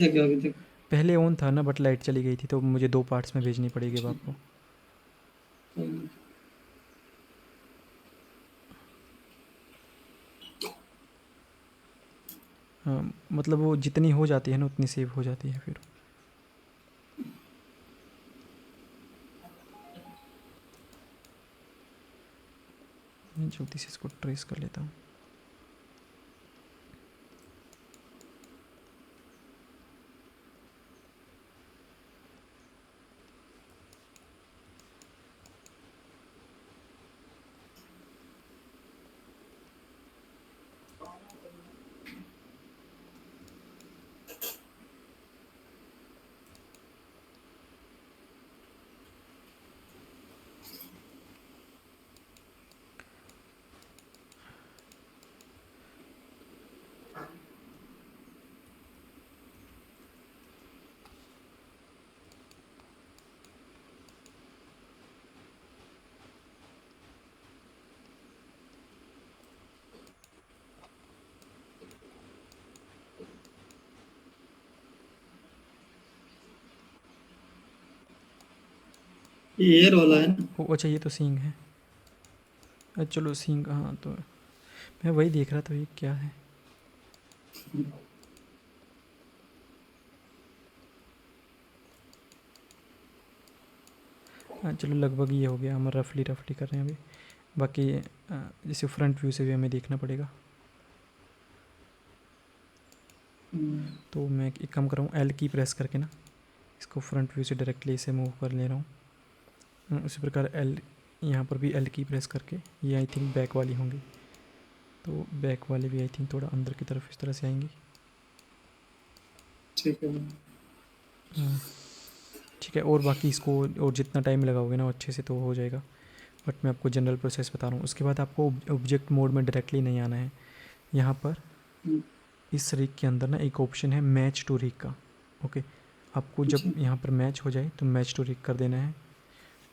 देखो अभी देखो। पहले ऑन था ना, बट लाइट चली गई थी तो मुझे 2 पार्ट्स में भेजनी पड़ेगी अब आपको। हाँ, मतलब वो जितनी हो जाती है ना उतनी सेव हो जाती है फिर। मैं जल्दी से इसको ट्रेस कर लेता हूँ। ये रोला है ना। अच्छा ये तो सींग है। चलो सींग, हाँ तो मैं वही देख रहा था ये क्या है। हाँ चलो लगभग ये हो गया, हम रफली रफली कर रहे हैं अभी। बाकी जैसे फ्रंट व्यू से भी हमें देखना पड़ेगा। तो मैं एक काम कर रहा हूँ, एल की प्रेस करके ना इसको फ्रंट व्यू से डायरेक्टली इसे मूव कर ले रहा हूँ। उसी प्रकार एल, यहाँ पर भी एल की प्रेस करके ये आई थिंक बैक वाली होंगी, तो बैक वाली भी आई थिंक थोड़ा अंदर की तरफ इस तरह से आएंगी। ठीक है। हाँ, ठीक है। और बाकी इसको और जितना टाइम लगाओगे ना अच्छे से तो हो जाएगा, बट मैं आपको जनरल प्रोसेस बता रहा हूँ। उसके बाद आपको ऑब्जेक्ट मोड में डायरेक्टली नहीं आना है। यहाँ पर इस रिग के अंदर ना एक ऑप्शन है मैच टू रिग का। ओके, आपको जब अच्छा। यहाँ पर मैच हो जाए तो मैच टू रिग कर देना है,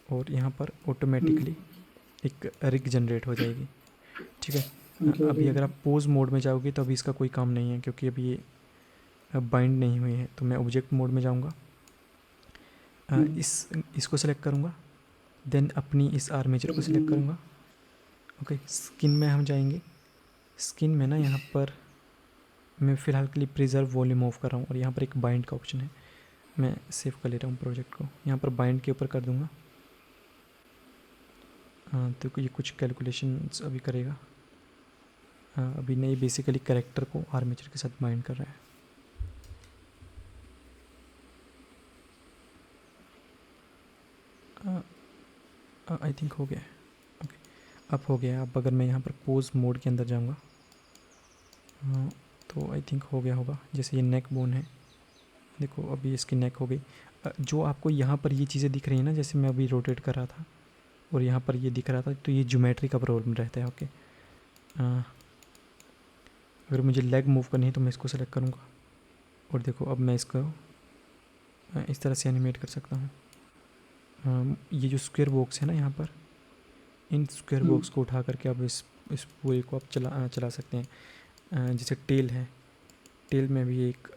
और यहाँ पर ऑटोमेटिकली एक रिग जनरेट हो जाएगी। ठीक है। अभी अगर आप पोज मोड में जाओगे तो अभी इसका कोई काम नहीं है, क्योंकि अभी ये बाइंड नहीं हुई है। तो मैं ऑब्जेक्ट मोड में जाऊँगा, इस इसको सेलेक्ट करूँगा, देन अपनी इस आर्मेचर को सिलेक्ट करूँगा। ओके, स्किन में हम जाएंगे। स्किन में ना यहाँ पर मैं फ़िलहाल के लिए प्रिजर्व वॉल्यूम ऑफ कर रहा हूँ, और यहाँ पर एक बाइंड का ऑप्शन है, मैं सेव कर ले रहा हूँ प्रोजेक्ट को। यहाँ पर बाइंड के ऊपर कर दूँगा। तो ये कुछ कैलकुलेशंस अभी करेगा। अभी नहीं, बेसिकली कैरेक्टर को आर्मेचर के साथ बाइंड कर रहा है। आई थिंक हो गया है। ओके, अब हो गया। अब अगर मैं यहाँ पर पोज मोड के अंदर जाऊँगा, तो आई थिंक हो गया होगा। जैसे ये नेक बोन है, देखो अभी इसकी नेक हो गई। जो आपको यहाँ पर ये चीज़ें दिख रही हैं ना, जैसे मैं अभी रोटेट कर रहा था और यहाँ पर ये दिख रहा था, तो ये ज्योमेट्री का प्रॉब्लम रहता है। ओके, अगर मुझे लेग मूव करनी है तो मैं इसको सेलेक्ट करूँगा, और देखो अब मैं इसको इस तरह से एनिमेट कर सकता हूँ। ये जो स्क्वायर बॉक्स है ना यहाँ पर, इन स्क्वायर बॉक्स को उठा करके अब इस पूरे को आप चला सकते हैं। जैसे टेल है, टेल में भी एक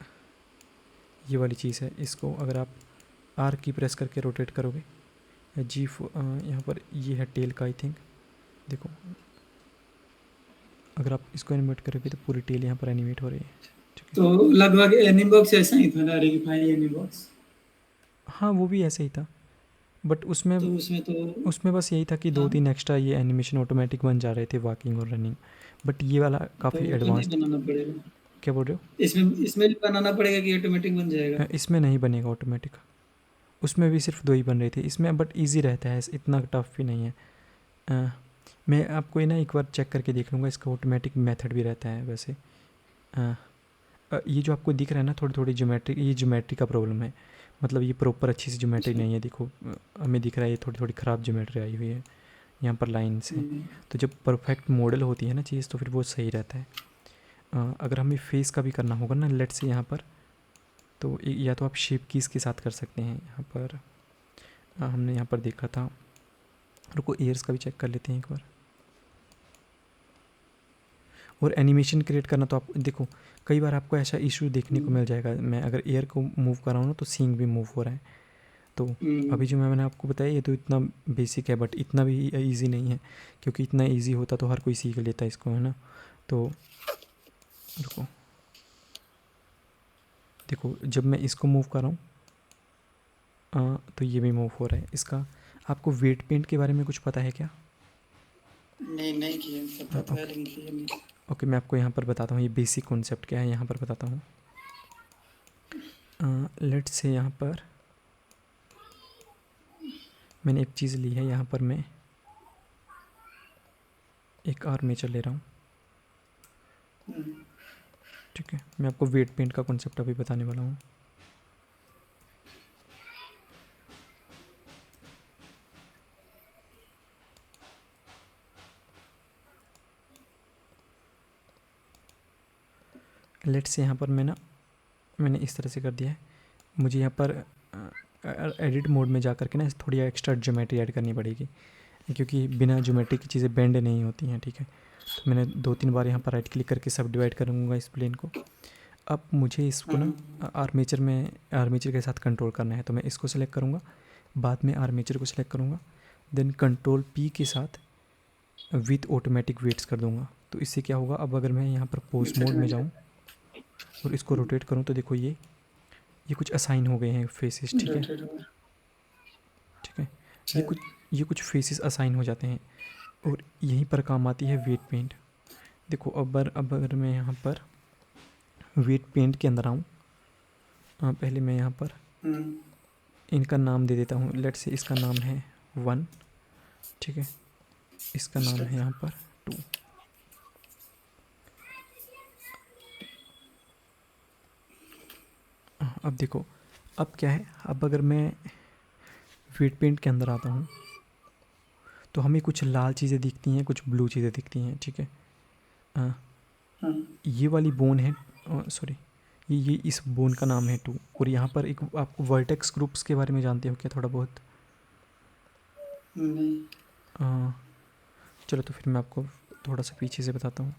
ये वाली चीज़ है। इसको अगर आप आर की प्रेस करके रोटेट करोगे, जी यहाँ पर ये है टेल का आई थिंक। देखो अगर आप इसको एनिमेट करोगे तो पूरी टेल यहाँ पर एनिमेट हो रही है। ठीक है। तो लगभग एनीबॉक्स ऐसा ही था ना, रिंगफाई एनीबॉक्स। हाँ वो भी ऐसे ही था, बट उसमें तो उसमें तो उसमें बस यही था कि हाँ, 2-3 एक्स्ट्रा ये एनिमेशन ऑटोमेटिक बन जा रहे थे, वॉकिंग और रनिंग। बट ये वाला तो काफ़ी वो तो नहीं एडवांस्ड। बनाना पड़ेगा। क्या बोल रहे इसमें इसमें भी बनाना पड़ेगा कि ऑटोमेटिक बन जाएगा। हो? इसमें नहीं बनेगा ऑटोमेटिक। उसमें भी सिर्फ 2 ही बन रहे थे इसमें, बट ईजी रहता है, इतना टफ भी नहीं है। अ, मैं आपको ये ना एक बार चेक करके देख लूँगा, इसका ऑटोमेटिक मेथड भी रहता है वैसे। अ, ये जो आपको दिख रहा है ना थोड़ी थोड़ी ज्योमेट्री, ये ज्योमेट्री का प्रॉब्लम है। मतलब ये प्रॉपर अच्छी सी ज्योमेट्री अच्छा। नहीं है। देखो हमें दिख रहा है ये थोड़ी थोड़ी ख़राब ज्योमेट्री आई हुई है, यहाँ पर लाइन्स हैं। तो जब परफेक्ट मॉडल होती है ना चीज़ तो फिर वो सही रहता है। अगर हमें फेस का भी करना होगा ना लेट से यहाँ पर, तो या तो आप शेप कीज़ के साथ कर सकते हैं। यहाँ पर हमने यहाँ पर देखा था, रुको एयर्स का भी चेक कर लेते हैं एक बार। और एनिमेशन क्रिएट करना तो आप देखो कई बार आपको ऐसा इशू देखने को मिल जाएगा, मैं अगर एयर को मूव कर रहा हूँ ना तो सींग भी मूव हो रहा है। तो अभी जो मैंने आपको बताया ये तो इतना बेसिक है, बट इतना भी इजी नहीं है, क्योंकि इतना इजी होता तो हर कोई सीख लेता इसको, है ना। तो रुको, देखो जब मैं इसको मूव कर रहा हूँ तो ये भी मूव हो रहा है। इसका आपको वेट पेंट के बारे में कुछ पता है क्या? नहीं नहीं किया, पता तो है लेकिन किया नहीं। ओके, मैं आपको यहाँ पर बताता हूँ ये बेसिक कॉन्सेप्ट क्या है, यहाँ पर बताता हूँ। लेट्स से यहाँ पर मैंने एक चीज़ ली है, यहाँ पर मैं एक आर्मेचर ले रहा हूँ, ठीक है। मैं आपको वेट पेंट का कॉन्सेप्ट अभी बताने वाला हूँ। लेट्स से यहाँ पर मैंने इस तरह से कर दिया है। मुझे यहाँ पर एडिट मोड में जा कर के ना थोड़ी एक्स्ट्रा ज्योमेट्री ऐड करनी पड़ेगी, क्योंकि बिना ज्योमेट्री की चीज़ें बेंड नहीं होती हैं, ठीक है। तो मैंने 2-3 बार यहाँ पर राइट क्लिक करके सब डिवाइड करूँगा इस प्लेन को। अब मुझे इसको ना आर्मेचर के साथ कंट्रोल करना है, तो मैं इसको सेलेक्ट करूँगा, बाद में आर्मेचर को सेलेक्ट करूँगा, देन कंट्रोल पी के साथ विथ ऑटोमेटिक वेट्स कर दूँगा। तो इससे क्या होगा, अब अगर मैं यहाँ पर पोस्ट मोड में जाऊँ और इसको रोटेट करूँ तो देखो ये कुछ असाइन हो गए हैं फेसेस, ठीक है, ठीक है। ये कुछ फेसेस असाइन हो जाते हैं और यहीं पर काम आती है वेट पेंट। देखो अब अगर मैं यहाँ पर वेट पेंट के अंदर आऊँ, पहले मैं यहाँ पर इनका नाम दे देता हूँ। लेट्स से इसका नाम है 1, ठीक है, इसका नाम है यहाँ पर 2। अब देखो अब क्या है, अब अगर मैं वेट पेंट के अंदर आता हूँ तो हमें कुछ लाल चीज़ें दिखती हैं, कुछ ब्लू चीज़ें दिखती हैं, ठीक है। ये वाली बोन है, सॉरी, ये इस बोन का नाम है 2। और यहाँ पर एक आप वर्टेक्स ग्रुप्स के बारे में जानते हो क्या थोड़ा बहुत? नहीं। चलो तो फिर मैं आपको थोड़ा सा पीछे से बताता हूँ।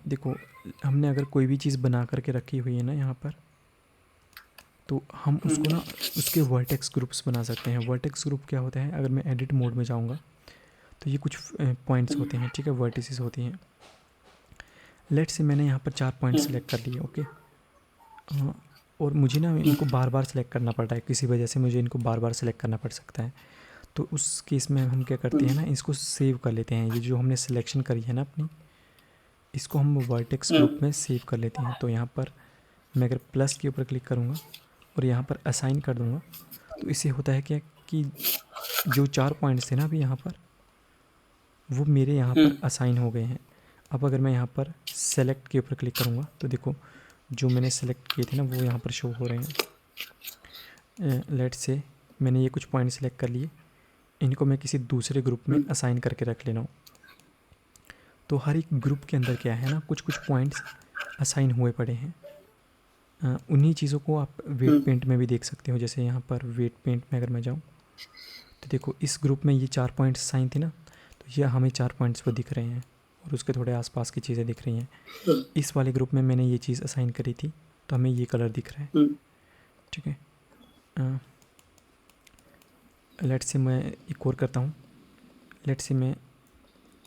देखो हमने अगर कोई भी चीज़ बना करके रखी हुई है ना यहाँ पर, तो हम उसको ना उसके वर्टेक्स ग्रुप्स बना सकते हैं। वर्टेक्स ग्रुप क्या होता है, अगर मैं एडिट मोड में जाऊँगा तो ये कुछ पॉइंट्स होते हैं, ठीक है, वर्टिसेस होती हैं। लेट्स से मैंने यहाँ पर 4 पॉइंट सेलेक्ट कर लिए, ओके। और मुझे ना इनको बार बार सेलेक्ट करना पड़ रहा है, किसी वजह से मुझे इनको बार बार सेलेक्ट करना पड़ सकता है। तो उस केस में हम क्या करते हैं ना, इसको सेव कर लेते हैं। ये जो हमने सिलेक्शन करी है ना अपनी, इसको हम वर्टेक्स ग्रुप में सेव कर लेते हैं। तो यहाँ पर मैं अगर प्लस के ऊपर क्लिक करूँगा और यहाँ पर असाइन कर दूँगा, तो इससे होता है क्या कि जो 4 पॉइंट्स थे ना अभी यहाँ पर, वो मेरे यहाँ पर असाइन हो गए हैं। अब अगर मैं यहाँ पर सेलेक्ट के ऊपर क्लिक करूँगा तो देखो जो मैंने सेलेक्ट किए थे ना वो यहाँ पर शो हो रहे हैं। लेट्स से मैंने ये कुछ पॉइंट सेलेक्ट कर लिए, इनको मैं किसी दूसरे ग्रुप में असाइन करके रख लेना हूँ। तो हर एक ग्रुप के अंदर क्या है ना, कुछ कुछ पॉइंट्स असाइन हुए पड़े हैं। उन्हीं चीज़ों को आप वेट पेंट में भी देख सकते हो। जैसे यहाँ पर वेट पेंट में अगर मैं जाऊँ तो देखो इस ग्रुप में ये 4 पॉइंट्स असाइन थे ना, तो ये हमें 4 पॉइंट्स वो दिख रहे हैं और उसके थोड़े आसपास की चीज़ें दिख रही हैं। इस वाले ग्रुप में मैंने ये चीज़ असाइन करी थी तो हमें ये कलर दिख रहा है, ठीक है। लेट्स से मैं एक और करता हूँ। लेट्स से मैं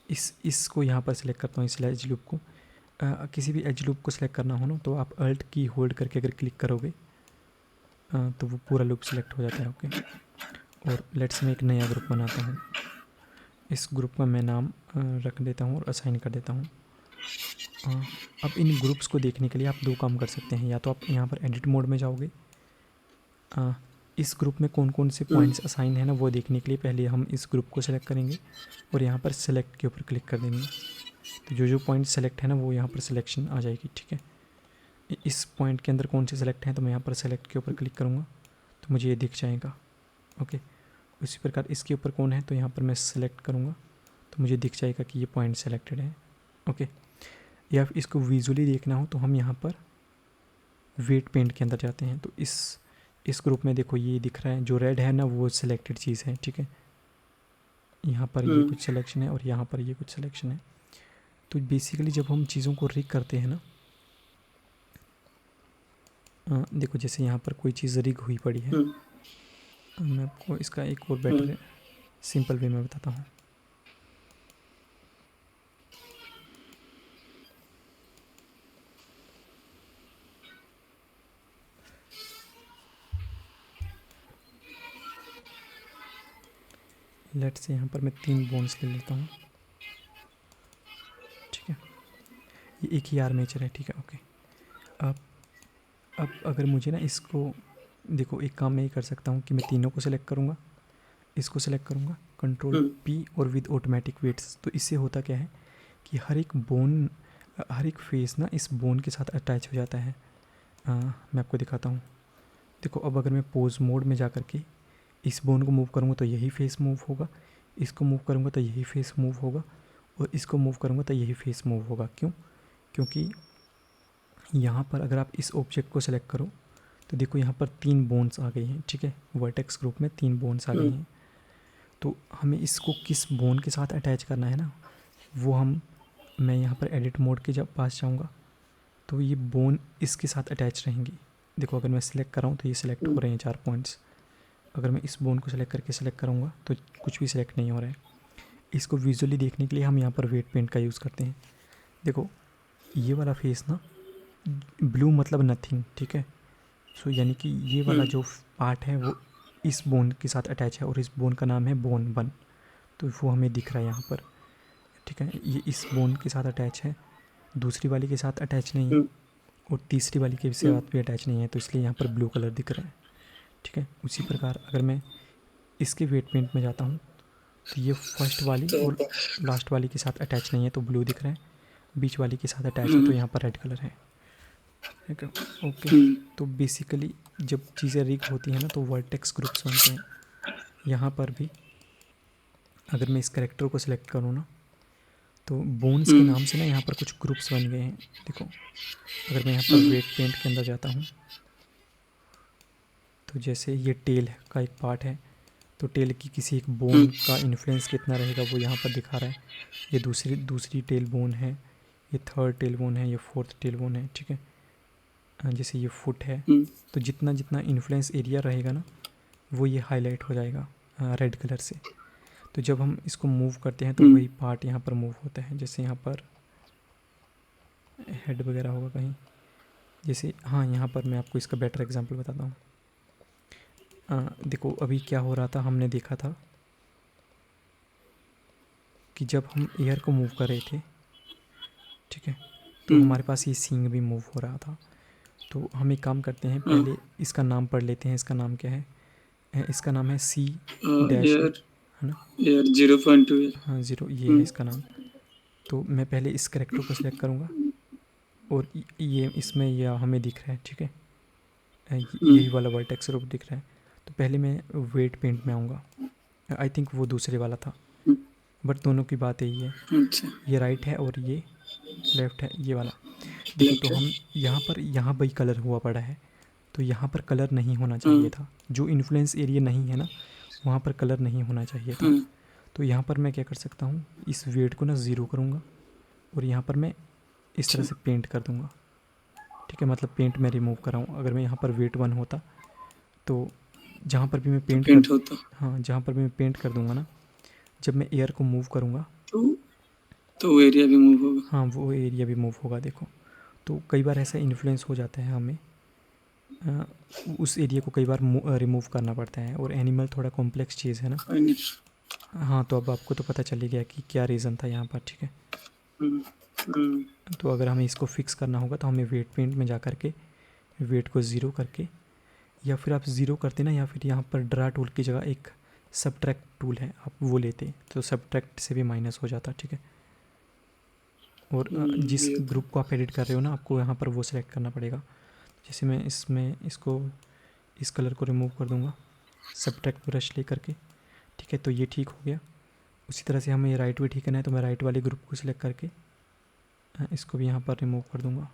इसको यहाँ पर सिलेक्ट करता हूँ, इस एज लूप को। किसी भी एज लूप को सिलेक्ट करना हो ना तो आप अल्ट की होल्ड करके अगर क्लिक करोगे तो वो पूरा लूप सिलेक्ट हो जाता है, ओके। और लेट्स मैं एक नया ग्रुप बनाता हूँ, इस ग्रुप का मैं नाम रख देता हूँ और असाइन कर देता हूँ। अब इन ग्रुप्स को देखने के लिए आप 2 काम कर सकते हैं। या तो आप यहाँ पर एडिट मोड में जाओगे, इस ग्रुप में कौन कौन से पॉइंट्स असाइन है ना वो देखने के लिए पहले हम इस ग्रुप को सिलेक्ट करेंगे और यहाँ पर सेलेक्ट के ऊपर क्लिक कर देंगे। तो जो जो पॉइंट सेलेक्ट है ना वो यहाँ पर सिलेक्शन आ जाएगी, ठीक है। इस पॉइंट के अंदर कौन से सेलेक्ट हैं तो मैं यहाँ पर सेलेक्ट के ऊपर क्लिक करूँगा तो मुझे ये दिख जाएगा, ओके। उसी प्रकार इसके ऊपर कौन है तो यहाँ पर मैं सेलेक्ट करूँगा तो मुझे दिख जाएगा कि ये पॉइंट सेलेक्टेड है, ओके। या फिर इसको विजुअली देखना हो तो हम यहाँ पर वेट पेंट के अंदर जाते हैं। तो इस ग्रुप में देखो ये दिख रहा है, जो रेड है ना वो सिलेक्टेड चीज़ है, ठीक है। यहाँ पर ये कुछ सिलेक्शन है और यहाँ पर ये कुछ सिलेक्शन है। तो बेसिकली जब हम चीज़ों को रिग करते हैं ना, देखो जैसे यहाँ पर कोई चीज़ रिग हुई पड़ी है, मैं आपको इसका एक और बेटर सिंपल वे में बताता हूँ। लेट से यहाँ पर मैं 3 बोन्स ले लेता हूँ, ठीक है, ये एक ही आर्मेचर है, ठीक है, ओके। अब अगर मुझे ना इसको, देखो एक काम मैं ये कर सकता हूँ कि मैं तीनों को सिलेक्ट करूँगा, इसको सिलेक्ट करूँगा कंट्रोल पी और विद ऑटोमेटिक वेट्स। तो इससे होता क्या है कि हर एक फेस ना इस बोन के साथ अटैच हो जाता है। मैं आपको दिखाता हूँ। देखो अब अगर मैं पोज मोड में जा कर के इस बोन को मूव करूँगा तो यही फेस मूव होगा, इसको मूव करूँगा तो यही फेस मूव होगा, और इसको मूव करूँगा तो यही फेस मूव होगा। क्यों? क्योंकि यहाँ पर अगर आप इस ऑब्जेक्ट को सिलेक्ट करो तो देखो यहाँ पर 3 बोन्स आ गई हैं, ठीक है, वर्टेक्स ग्रुप में 3 बोन्स आ गई हैं। तो हमें इसको किस बोन के साथ अटैच करना है ना, वो मैं यहाँ पर एडिट मोड के जब पास जाऊँगा तो ये बोन इसके साथ अटैच रहेंगी। देखो अगर मैं सिलेक्ट कर रहा हूँ तो ये सिलेक्ट हो रहे हैं 4 पॉइंट्स। अगर मैं इस बोन को सिलेक्ट करके सिलेक्ट करूँगा तो कुछ भी सिलेक्ट नहीं हो रहा है। इसको विजुअली देखने के लिए हम यहाँ पर वेट पेंट का यूज़ करते हैं। देखो ये वाला फेस ना ब्लू मतलब नथिंग, ठीक है। सो यानी कि ये वाला जो पार्ट है वो इस बोन के साथ अटैच है और इस बोन का नाम है बोन 1, तो वो हमें दिख रहा है यहाँ पर, ठीक है। ये इस बोन के साथ अटैच है, दूसरी वाली के साथ अटैच नहीं है, और तीसरी वाली के साथ भी अटैच नहीं है, तो इसलिए यहाँ पर ब्लू कलर दिख रहा है, ठीक है। उसी प्रकार अगर मैं इसके वेट पेंट में जाता हूँ तो ये फर्स्ट वाली और लास्ट वाली के साथ अटैच नहीं है तो ब्लू दिख रहा है, बीच वाली के साथ अटैच है तो यहाँ पर रेड कलर है, ठीक है, ओके। तो बेसिकली जब चीज़ें रिग होती हैं ना तो वर्टेक्स ग्रुप्स बनते हैं। यहाँ पर भी अगर मैं इस कैरेक्टर को सिलेक्ट करूँ ना तो बोन्स के नाम से ना यहाँ पर कुछ ग्रुप्स बन गए हैं। देखो अगर मैं यहाँ पर वेट पेंट के अंदर जाता हूँ तो जैसे ये टेल का एक पार्ट है, तो टेल की किसी एक बोन का इन्फ्लुएंस कितना रहेगा वो यहाँ पर दिखा रहा है। ये दूसरी टेल बोन है, ये थर्ड टेल बोन है, ये फोर्थ टेल बोन है, ठीक है। जैसे ये फुट है, तो जितना जितना इन्फ्लुएंस एरिया रहेगा ना वो ये हाईलाइट हो जाएगा रेड कलर से। तो जब हम इसको मूव करते हैं तो वही पार्ट यहाँ पर मूव होता है। जैसे यहाँ पर हेड वगैरह होगा कहीं, जैसे हाँ यहाँ पर मैं आपको इसका बेटर एग्जांपल बताता हूँ। देखो अभी क्या हो रहा था, हमने देखा था कि जब हम एयर को मूव कर रहे थे, ठीक है, तो हमारे पास ये सींग भी मूव हो रहा था। तो हम एक काम करते हैं, पहले इसका नाम पढ़ लेते हैं। इसका नाम क्या है? इसका नाम है C डैश, है ना, एयर 0.2, हाँ 0, ये है इसका नाम। तो मैं पहले इस करेक्टर को सिलेक्ट करूँगा और ये इसमें यह हमें दिख रहा है, ठीक है, यही वाला वर्टेक्स ग्रुप दिख रहा है। तो पहले मैं वेट पेंट में आऊँगा, आई थिंक वो दूसरे वाला था, बट दोनों की बात यही है। अच्छा, ये राइट है और ये लेफ़्ट है, ये वाला। देखो तो हम यहाँ पर कलर हुआ पड़ा है, तो यहाँ पर कलर नहीं होना चाहिए था। जो इन्फ्लुएंस एरिया नहीं है ना वहाँ पर कलर नहीं होना चाहिए था। तो यहाँ पर मैं क्या कर सकता हूँ, इस वेट को ना 0 करूँगा और यहाँ पर मैं इस तरह से पेंट कर दूँगा, ठीक है। मतलब पेंट मैं रिमूव कर रहा हूँ। अगर मैं यहाँ पर वेट 1 होता तो जहाँ पर भी मैं पेंट होता हाँ जहाँ पर भी मैं पेंट कर दूँगा ना, जब मैं एयर को मूव करूँगा तो वो एरिया भी मूव होगा। हाँ वो एरिया भी मूव होगा। देखो तो कई बार ऐसा इन्फ्लुएंस हो जाता है, हमें उस एरिया को कई बार रिमूव करना पड़ता है। और एनिमल थोड़ा कॉम्प्लेक्स चीज़ है ना। हाँ तो अब आपको तो पता चल ही गया कि क्या रीज़न था यहाँ पर, ठीक है। तो अगर हमें इसको फिक्स करना होगा तो हमें वेट पेंट में जा कर के वेट को 0 करके, या फिर आप 0 करते ना, या फिर यहाँ पर ड्रा टूल की जगह एक सबट्रैक्ट टूल है, आप वो लेते तो सबट्रैक्ट से भी माइनस हो जाता, ठीक है। और जिस ग्रुप को आप एडिट कर रहे हो ना आपको यहाँ पर वो सिलेक्ट करना पड़ेगा। जैसे मैं इसको इस कलर को रिमूव कर दूँगा सबट्रैक्ट ब्रश ले करके, ठीक है। तो ये ठीक हो गया। उसी तरह से हमें राइट भी ठीक करना है, तो मैं राइट वाले ग्रुप को सिलेक्ट करके इसको भी यहाँ पर रिमूव कर दूँगा।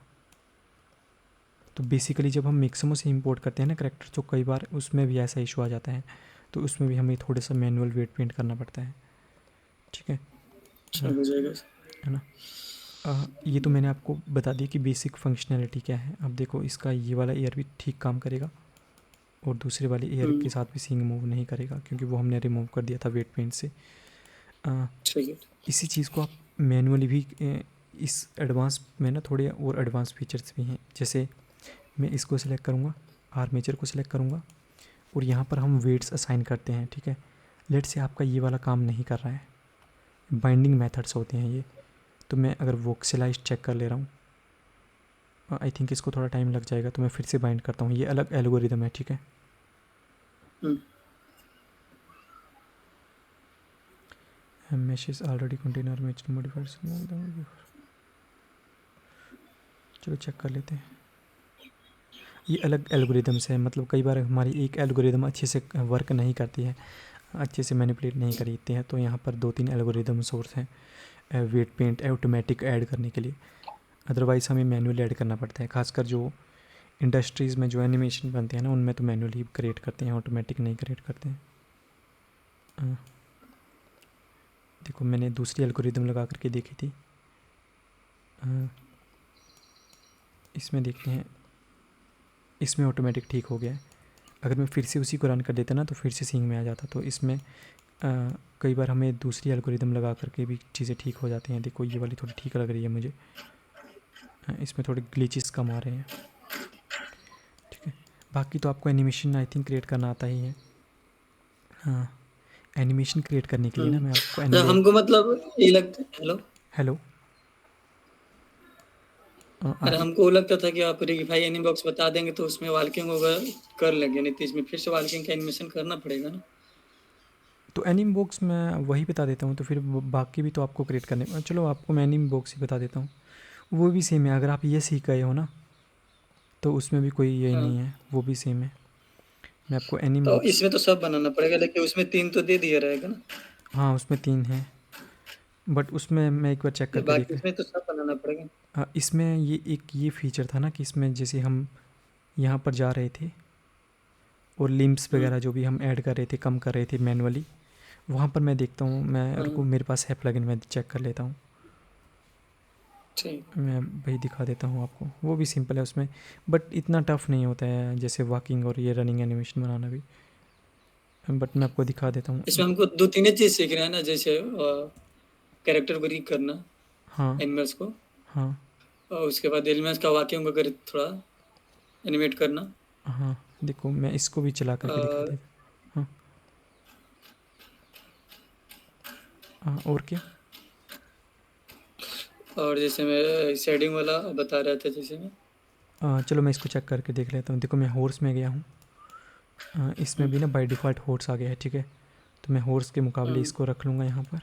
तो बेसिकली जब हम मिक्समो से इंपोर्ट करते हैं ना करेक्टर, तो कई बार उसमें भी ऐसा इशू आ जाता है, तो उसमें भी हमें थोड़ा सा मैनुअल वेट पेंट करना पड़ता है, ठीक है, हो जाएगा, है ना। ये तो मैंने आपको बता दी कि बेसिक फंक्शनैलिटी क्या है। अब देखो इसका ये वाला एयर भी ठीक काम करेगा और दूसरे वाले एयर के साथ भी सिंक मूव नहीं करेगा क्योंकि वो हमने रिमूव कर दिया था वेट पेंट से। ठीक है। इसी चीज़ को आप मैनुअली भी इस एडवांस में ना थोड़े और एडवांस फीचर्स भी हैं। जैसे मैं इसको सिलेक्ट करूँगा, आर्मेचर को सिलेक्ट करूँगा और यहाँ पर हम वेट्स असाइन करते हैं, ठीक है। लेट से आपका ये वाला काम नहीं कर रहा है, बाइंडिंग मेथड्स होते हैं ये। तो मैं अगर वोक्सिलाइज चेक कर ले रहा हूँ, आई थिंक इसको थोड़ा टाइम लग जाएगा, तो मैं फिर से बाइंड करता हूँ। ये अलग एल्गोरिदम है, ठीक है। meshes already contain armature modifiers। चलो चेक कर लेते हैं। ये अलग एल्गोरिदम्स है, मतलब कई बार हमारी एक एल्गोरिदम अच्छे से वर्क नहीं करती है, अच्छे से मैनिपुलेट नहीं करती है, तो यहाँ पर 2-3 एल्गोरिदम सोर्स हैं वेट पेंट ऑटोमेटिक ऐड करने के लिए। अदरवाइज़ हमें मैनुअली ऐड करना पड़ता है, खासकर जो इंडस्ट्रीज़ में जो एनिमेशन बनते हैं ना उनमें तो मैनुअली क्रिएट करते हैं, ऑटोमेटिक नहीं क्रिएट करते हैं। देखो मैंने दूसरी एल्गोरिदम लगा करके देखी थी, इसमें देखते हैं, इसमें ऑटोमेटिक ठीक हो गया है। अगर मैं फिर से उसी को रन कर देता ना तो फिर से सिंक में आ जाता। तो इसमें कई बार हमें दूसरी एल्गोरिदम लगा करके भी चीज़ें ठीक हो जाती हैं। देखो ये वाली थोड़ी ठीक लग रही है मुझे, इसमें थोड़े ग्लिचेस कम आ रहे हैं, ठीक है। बाकी तो आपको एनिमेशन आई थिंक क्रिएट करना आता ही है। हाँ, एनिमेशन क्रिएट करने के लिए ना मैं आपको हमको मतलब ये लगता है। हेलो हेलो अरे हमको लगता था कि आप रिगीफाई एनिबॉक्स बता देंगे तो उसमें वाल्किंग होगा कर लेंगे, नहीं तो इसमें फिर से वाल्किंग का एनिमेशन करना पड़ेगा ना। तो एनिम बॉक्स मैं वही बता देता हूँ, तो फिर बाकी भी तो आपको क्रिएट करने, चलो आपको मैं एनिम बॉक्स ही बता देता हूँ। वो भी सेम है, अगर आप ये सीख गए हो ना तो उसमें भी कोई यही नहीं है, वो भी सेम है। मैं आपको एनिम तो बॉक्स, इसमें तो सब बनाना पड़ेगा, लेकिन उसमें 3 तो दे दिया रहेगा ना। हाँ उसमें 3 हैं, बट उसमें मैं एक बार चेक करके देख बाकी इसमें तो सब बनाना पड़ेगा। इसमें ये फीचर था ना कि इसमें जैसे हम यहाँ पर जा रहे थे और लिम्स वगैरह जो भी हम ऐड कर रहे थे, कम कर रहे थे मैनुअली, वहाँ पर मैं देखता हूँ, मैं रुको मेरे पास है प्लगइन, मैं चेक कर लेता हूँ। मैं भाई दिखा देता हूँ आपको, वो भी सिंपल है उसमें, बट इतना टफ नहीं होता है जैसे वॉकिंग और ये रनिंग एनिमेशन बनाना भी, बट मैं आपको दिखा देता हूँ। इसमें हमको 2-3 चीज सीखना है ना, जैसे कैरेक्टर को रीड करना, हाँ एनिमल्स को, हाँ और उसके बाद एनिमल्स का वॉकिंग वगैरह थोड़ा एनिमेट करना। हाँ, देखो मैं इसको भी चला करके दिखा और देता। हाँ हाँ, और क्या? और जैसे मैं शेडिंग वाला बता रहा था, जैसे मैं चलो मैं इसको चेक करके देख लेता हूँ। देखो मैं हॉर्स में गया हूँ, इसमें भी ना बाय डिफ़ॉल्ट हॉर्स आ गया है, ठीक है। तो मैं हॉर्स के मुकाबले इसको रख लूँगा यहाँ पर,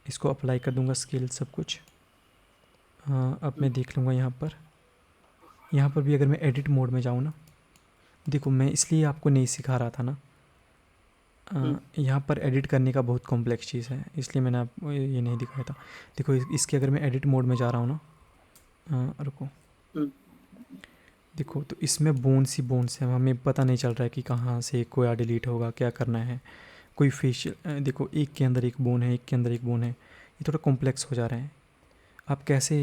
इसको अप्लाई कर दूँगा स्केल सब कुछ। अब मैं देख लूँगा यहाँ पर भी अगर मैं एडिट मोड में जाऊँ ना, देखो मैं इसलिए आपको नहीं सिखा रहा था ना, यहाँ पर एडिट करने का बहुत कॉम्प्लेक्स चीज़ है, इसलिए मैंने आपको ये नहीं दिखाया था। देखो इसके अगर मैं एडिट मोड में जा रहा हूँ ना, रुको, देखो तो इसमें बोन्स ही बोन्स हैं, हमें पता नहीं चल रहा है कि कहाँ से कोया डिलीट होगा, क्या करना है। कोई फेशियल, देखो एक के अंदर एक बोन है, एक के अंदर एक बोन है, ये थोड़ा कॉम्प्लेक्स हो जा रहा है। आप कैसे,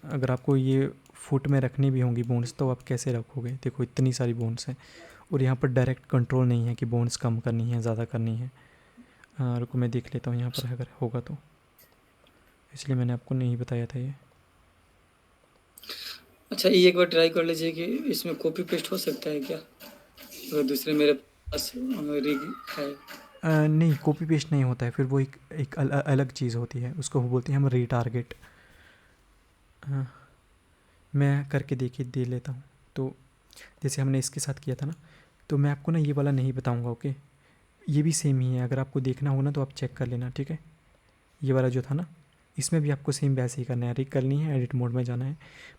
अगर आपको ये फुट में रखनी भी होंगी बोन्स तो आप कैसे रखोगे? देखो इतनी सारी बोन्स हैं और यहाँ पर डायरेक्ट कंट्रोल नहीं है कि बोन्स कम करनी है ज़्यादा करनी है। रुको मैं देख लेता हूँ यहाँ पर अगर होगा तो, इसलिए मैंने आपको नहीं बताया था ये। अच्छा ये एक बार ट्राई कर लीजिए कि इसमें कॉपी पेस्ट हो सकता है क्या, अगर दूसरे मेरे पास रिग है। नहीं कॉपी पेस्ट नहीं होता है, फिर वो एक अलग चीज़ होती है, उसको बोलते हैं हम रीटारगेट। मैं करके दे लेता हूँ। तो जैसे हमने इसके साथ किया था ना, तो मैं आपको ना ये वाला नहीं बताऊँगा, ओके। ये भी सेम ही है, अगर आपको देखना होगा ना तो आप चेक कर लेना, ठीक है। ये वाला जो था ना, इसमें भी आपको सेम वैसे ही करना है, रिग करनी है, एडिट मोड में जाना है।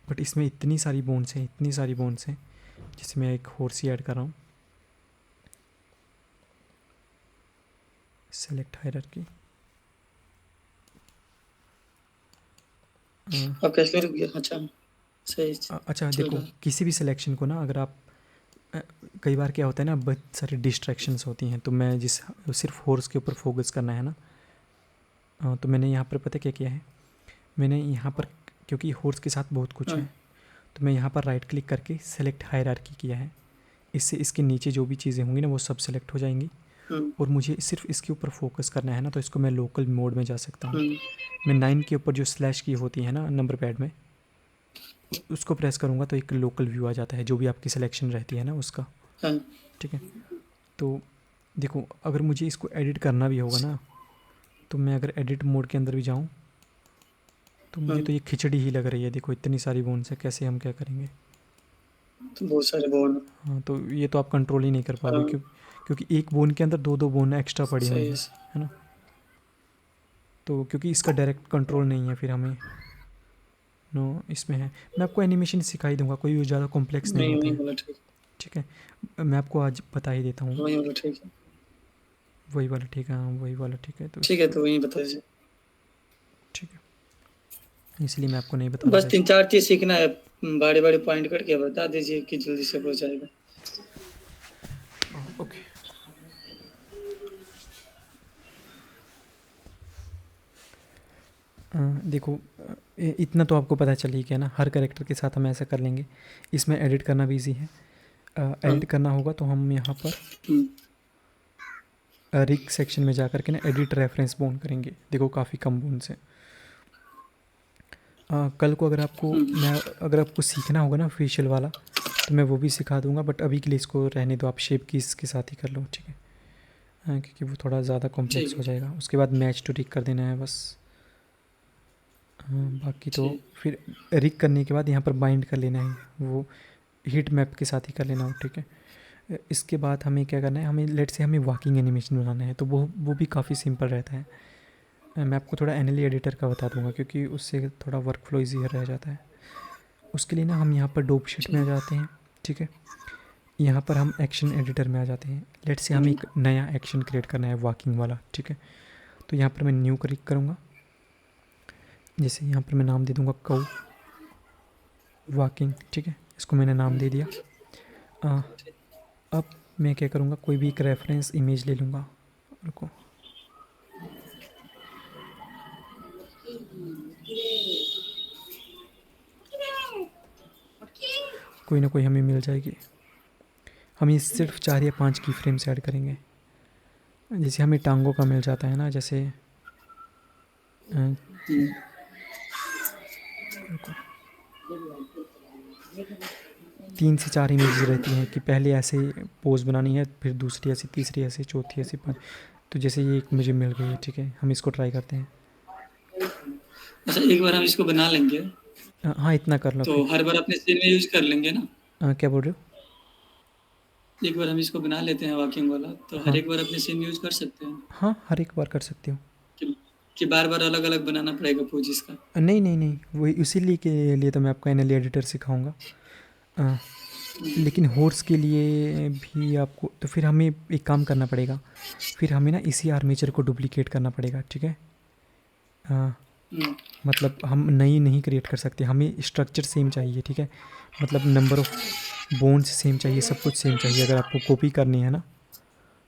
बट इसमें इतनी सारी बोन्स हैं, इतनी सारी बोन्स हैं, जैसे मैं एक हॉर्स ही ऐड कर रहा हूँ, सेलेक्ट हायरार्की। आप कैसे रुक गया? अच्छा सही। अच्छा देखो किसी भी सिलेक्शन को ना, अगर आप कई बार क्या होता है ना, बहुत सारी डिस्ट्रैक्शंस होती हैं, तो मैं सिर्फ हॉर्स के ऊपर फोकस करना है ना, तो मैंने यहाँ पर पता क्या किया है, मैंने यहाँ पर क्योंकि हॉर्स के साथ बहुत कुछ हाँ। है। तो मैं यहाँ पर राइट क्लिक करके सेलेक्ट हायरार्की किया है। इससे इसके नीचे जो भी चीज़ें होंगी ना वो सब सेलेक्ट हो जाएंगी और मुझे सिर्फ इसके ऊपर फोकस करना है ना, तो इसको मैं लोकल मोड में जा सकता हूँ। मैं 9 के ऊपर जो स्लैश की होती है ना नंबर पैड में, उसको प्रेस करूँगा तो एक लोकल व्यू आ जाता है जो भी आपकी सिलेक्शन रहती है ना उसका। हाँ। ठीक है, तो देखो अगर मुझे इसको एडिट करना भी होगा ना, तो मैं अगर एडिट मोड के अंदर भी जाऊँ तो मुझे तो ये खिचड़ी ही लग रही है। देखो इतनी सारी बोन्स है, कैसे हम क्या करेंगे। तो बहुत सारे बोन। हाँ, तो ये तो आप कंट्रोल ही नहीं कर पाओगे, हाँ। क्योंकि एक बोन के अंदर दो दो बोन एक्स्ट्रा पड़ी हुई सही है। है ना। तो क्योंकि इसका डायरेक्ट कंट्रोल नहीं है फिर हमें, नो इसमें है। मैं आपको एनिमेशन सिखा ही दूंगा, कोई ज़्यादा कॉम्प्लेक्स नहीं नहीं, होते वही हैं। वाला ठीक। ठीक है, मैं आपको आज बता ही देता हूँ। वही वाला ठीक है। वही वाला ठीक है, हाँ वही वाला ठीक है। तो ठीक है, तो वही बता दीजिए। ठीक है, इसलिए मैं आपको नहीं बता रहा बस था इसको। 3-4 चीज़ सीखना है, बड़े बड़े पॉइंट करके बता दीजिए कि जल्दी से हो जाएगा। ओके, देखो इतना तो आपको पता चल ही गया ना, हर कैरेक्टर के साथ हम ऐसा कर लेंगे। इसमें एडिट करना भी ईजी है। हाँ। एडिट करना होगा तो हम यहाँ पर हम्म। रिक सेक्शन में जा कर के ना एडिट रेफरेंस बोन करेंगे। देखो काफ़ी कम बोन से। कल को अगर आपको सीखना होगा ना फेशियल वाला, तो मैं वो भी सिखा दूंगा, बट अभी के लिए इसको रहने दो, आप शेप की इसके साथ ही कर लो। ठीक है, हाँ क्योंकि वो थोड़ा ज़्यादा कॉम्प्लेक्स ठीक हो है। जाएगा। उसके बाद मैच टू रिक कर देना है बस। हाँ, बाकी तो ठीक। फिर रिक करने के बाद यहाँ पर बाइंड कर लेना है, वो हीट मैप के साथ ही कर लेना हो। ठीक है, इसके बाद हमें क्या करना है, हमें लेट से हमें वॉकिंग एनिमेशन बनाना है, तो वो भी काफ़ी सिंपल रहता है। मैं आपको थोड़ा एनएलई एडिटर का बता दूंगा, क्योंकि उससे थोड़ा वर्क फ्लो ईजी रह जाता है। उसके लिए ना हम यहाँ पर डोप शीट में आ ठीक। जाते हैं। ठीक है, यहाँ पर हम एक्शन एडिटर में आ जाते हैं। लेट से हमें हम्म। एक नया एक्शन क्रिएट करना है वॉकिंग वाला। ठीक है, तो यहाँ पर मैं न्यू क्लिक करूँगा। जैसे यहाँ पर मैं नाम दे दूँगा कऊ वॉकिंग। ठीक है, इसको मैंने नाम दे दिया। अब मैं क्या करूँगा, कोई भी एक रेफरेंस इमेज ले लूँगा। रुको, कोई ना कोई हमें मिल जाएगी। हम ये सिर्फ 4 या 5 की फ्रेम्स ऐड करेंगे। जैसे हमें टांगों का मिल जाता है ना, जैसे हम्म। रुको, 3 से 4 इमेजेस रहती हैं कि पहले ऐसे पोज बनानी है, फिर दूसरी ऐसी, तीसरी ऐसी, चौथी ऐसी, 5। तो जैसे ये एक मुझे मिल गई है। ठीक है, हम इसको ट्राई करते हैं। अच्छा, एक बार हम इसको बना लेंगे हाँ इतना कर लो तो फिर। हर बार अपने सीन में यूज कर लेंगे ना। क्या बोल रहे हो। एक बार हम इसको बना लेते हैं वॉकिंग वाला, तो हर हाँ एक बार अपने सीन में यूज कर सकते हैं हाँ, हर एक बार कर सकते हो। कि, कि बार बार अलग अलग बनाना पड़ेगा पोजिस का। नहीं नहीं नहीं, वही इसीलिए के लिए तो मैं आपको एनएलई एडिटर सिखाऊंगा। अ, लेकिन हॉर्स के लिए भी आपको, तो फिर हमें एक काम करना पड़ेगा, फिर हमें ना इसी आर्मेचर को डुप्लीकेट करना पड़ेगा। ठीक है, अ, हम्म। मतलब हम नई नहीं क्रिएट कर सकते, हमें स्ट्रक्चर सेम चाहिए। ठीक है, मतलब नंबर ऑफ़ बोन्स सेम चाहिए, सब कुछ सेम चाहिए। अगर आपको कॉपी करनी है ना,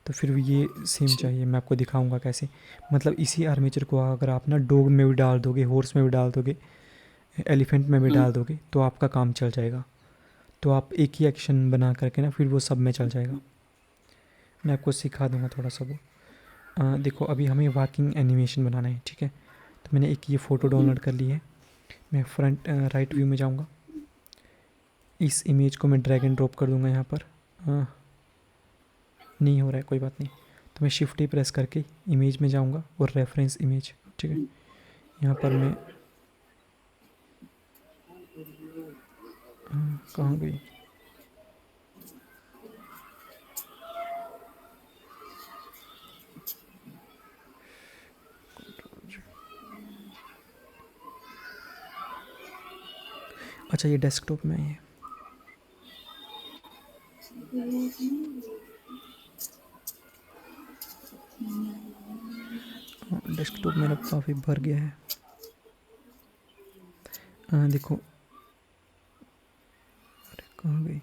तो फिर ये सेम ठीक। चाहिए। मैं आपको दिखाऊंगा कैसे। मतलब इसी आर्मेचर को अगर आप ना डॉग में भी डाल दोगे, हॉर्स में भी डाल दोगे, एलिफेंट में भी डाल दोगे, तो आपका काम चल जाएगा। तो आप एक ही एक्शन बना करके ना फिर वो सब में चल जाएगा। मैं आपको सिखा दूंगा थोड़ा सा वो। देखो अभी हमें वॉकिंग एनिमेशन बनाना है। ठीक है, तो मैंने एक ये फ़ोटो डाउनलोड कर ली है। मैं फ्रंट राइट व्यू में जाऊंगा, इस इमेज को मैं ड्रैग एंड ड्रॉप कर दूंगा यहाँ पर। नहीं हो रहा है, कोई बात नहीं। तो मैं शिफ्ट ही प्रेस करके इमेज में जाऊंगा और रेफरेंस इमेज। ठीक है, यहाँ पर मैं कहाँ गई। अच्छा ये डेस्कटॉप में है। डेस्कटॉप मेरा काफ़ी भर गया है। देखो, अरे कहाँ गई।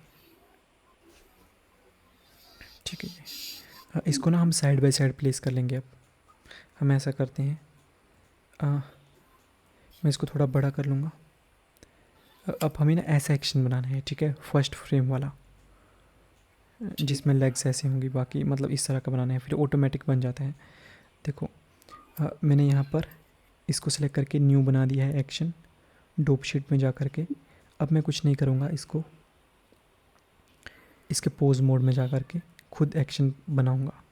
ठीक है जी, इसको ना हम साइड बाय साइड प्लेस कर लेंगे। अब हम ऐसा करते हैं, मैं इसको थोड़ा बड़ा कर लूँगा। अब हमें ना ऐसा एक्शन बनाना है, ठीक है, फर्स्ट फ्रेम वाला, जिसमें लेग्स ऐसे होंगी, बाकी मतलब इस तरह का बनाना है, फिर ऑटोमेटिक बन जाता है। देखो मैंने यहाँ पर इसको सेलेक्ट करके न्यू बना दिया है एक्शन, डोप शीट में जा कर के। अब मैं कुछ नहीं करूँगा, इसको इसके पोज मोड में जा कर के खुद एक्शन बनाऊँगा।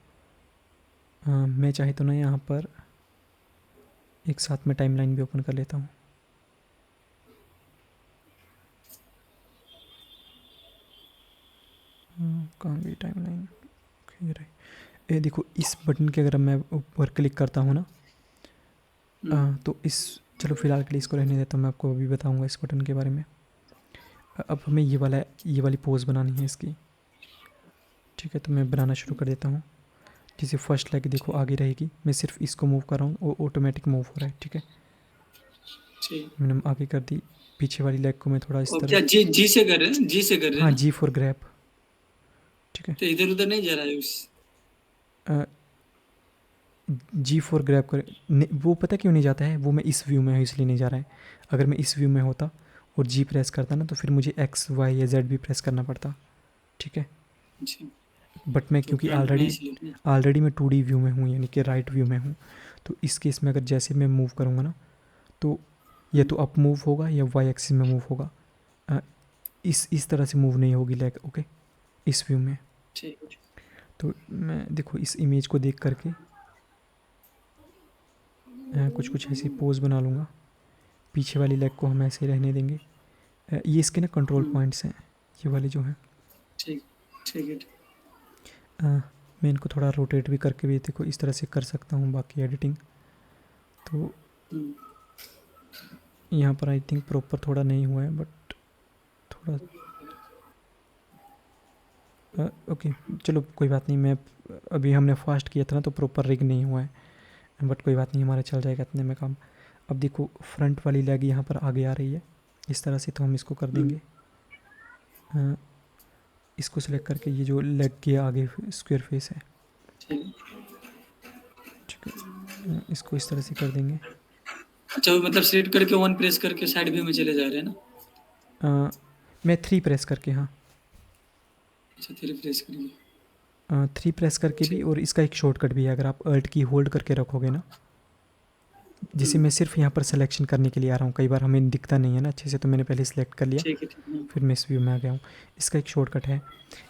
मैं चाहे तो ना यहाँ पर एक साथ में टाइमलाइन भी ओपन कर लेता हूँ। कहाँ गई टाइमलाइन? ये रही। ये देखो, इस बटन के अगर मैं ऊपर क्लिक करता हूँ ना, तो इस, चलो फिलहाल के लिए इसको रहने देता हूँ, मैं आपको अभी बताऊँगा इस बटन के बारे में। अब हमें ये वाली पोज बनानी है इसकी, ठीक है। तो मैं बनाना शुरू कर देता हूँ। जैसे फर्स्ट लेग देखो आगे रहेगी, मैं सिर्फ इसको मूव कर रहा हूँ, वो ऑटोमेटिक मूव हो रहा है, ठीक है। मैंने आगे कर दी। पीछे वाली लेग को मैं थोड़ा इस और तरह, क्या जी से कर रहे हैं, जी से कर रहे हैं हाँ, ना? जी फॉर ग्रैब, ठीक है। तो इधर उधर नहीं जा रहा है उस? जी फॉर ग्रैब कर, वो पता क्यों नहीं जाता है, वो मैं इस व्यू में हूँ इसलिए नहीं जा रहा है। अगर मैं इस व्यू में होता और जी प्रेस करता ना, तो फिर मुझे एक्स वाई या जेड भी प्रेस करना पड़ता, ठीक है। अच्छा, बट मैं तो क्योंकि फ्रंट में इसलिए ना। ऑलरेडी मैं 2D व्यू में हूँ, यानी कि राइट व्यू में हूँ, तो इस केस में अगर जैसे मैं मूव करूँगा ना, तो या तो अप मूव होगा या वाई एक्सिस में मूव होगा। इस तरह से मूव नहीं होगी लेग, ओके, इस व्यू में। ठीक है। तो मैं देखो इस इमेज को देख करके कुछ कुछ ऐसी पोज बना लूँगा। पीछे वाली लेग को हम ऐसे रहने देंगे। ये इसके ना कंट्रोल पॉइंट्स हैं, ये वाले जो हैं। ठीक ठीक है। मैं इनको थोड़ा रोटेट भी करके भी देखो इस तरह से कर सकता हूँ बाकी एडिटिंग। तो यहाँ पर आई थिंक प्रॉपर थोड़ा नहीं हुआ है, बट थोड़ा ओके, चलो कोई बात नहीं। मैं अभी हमने फास्ट किया था ना, तो प्रॉपर रिग नहीं हुआ है, बट कोई बात नहीं, हमारा चल जाएगा इतने में काम। अब देखो फ्रंट वाली लेग यहाँ पर आगे आ रही है इस तरह से, तो हम इसको कर देंगे। इसको सिलेक्ट करके ये जो लेग के आगे स्क्वायर फेस है, ठीक है, इसको इस तरह से कर देंगे। अच्छा, वो मतलब सिलेक्ट करके वन प्रेस करके साइड व्यू में चले जा रहे हैं ना? मैं 3 प्रेस करके, हाँ, अच्छा, फिर प्रेस करेंगे। 3 प्रेस करके भी, और इसका एक शॉर्टकट भी है, अगर आप अल्ट की होल्ड करके रखोगे ना, जिसे मैं सिर्फ यहाँ पर सिलेक्शन करने के लिए आ रहा हूँ, कई बार हमें दिखता नहीं है ना अच्छे से, तो मैंने पहले सिलेक्ट कर लिया, ठीक है, ठीक है। फिर मैं इस व्यू में आ गया हूँ। इसका एक शॉर्टकट है,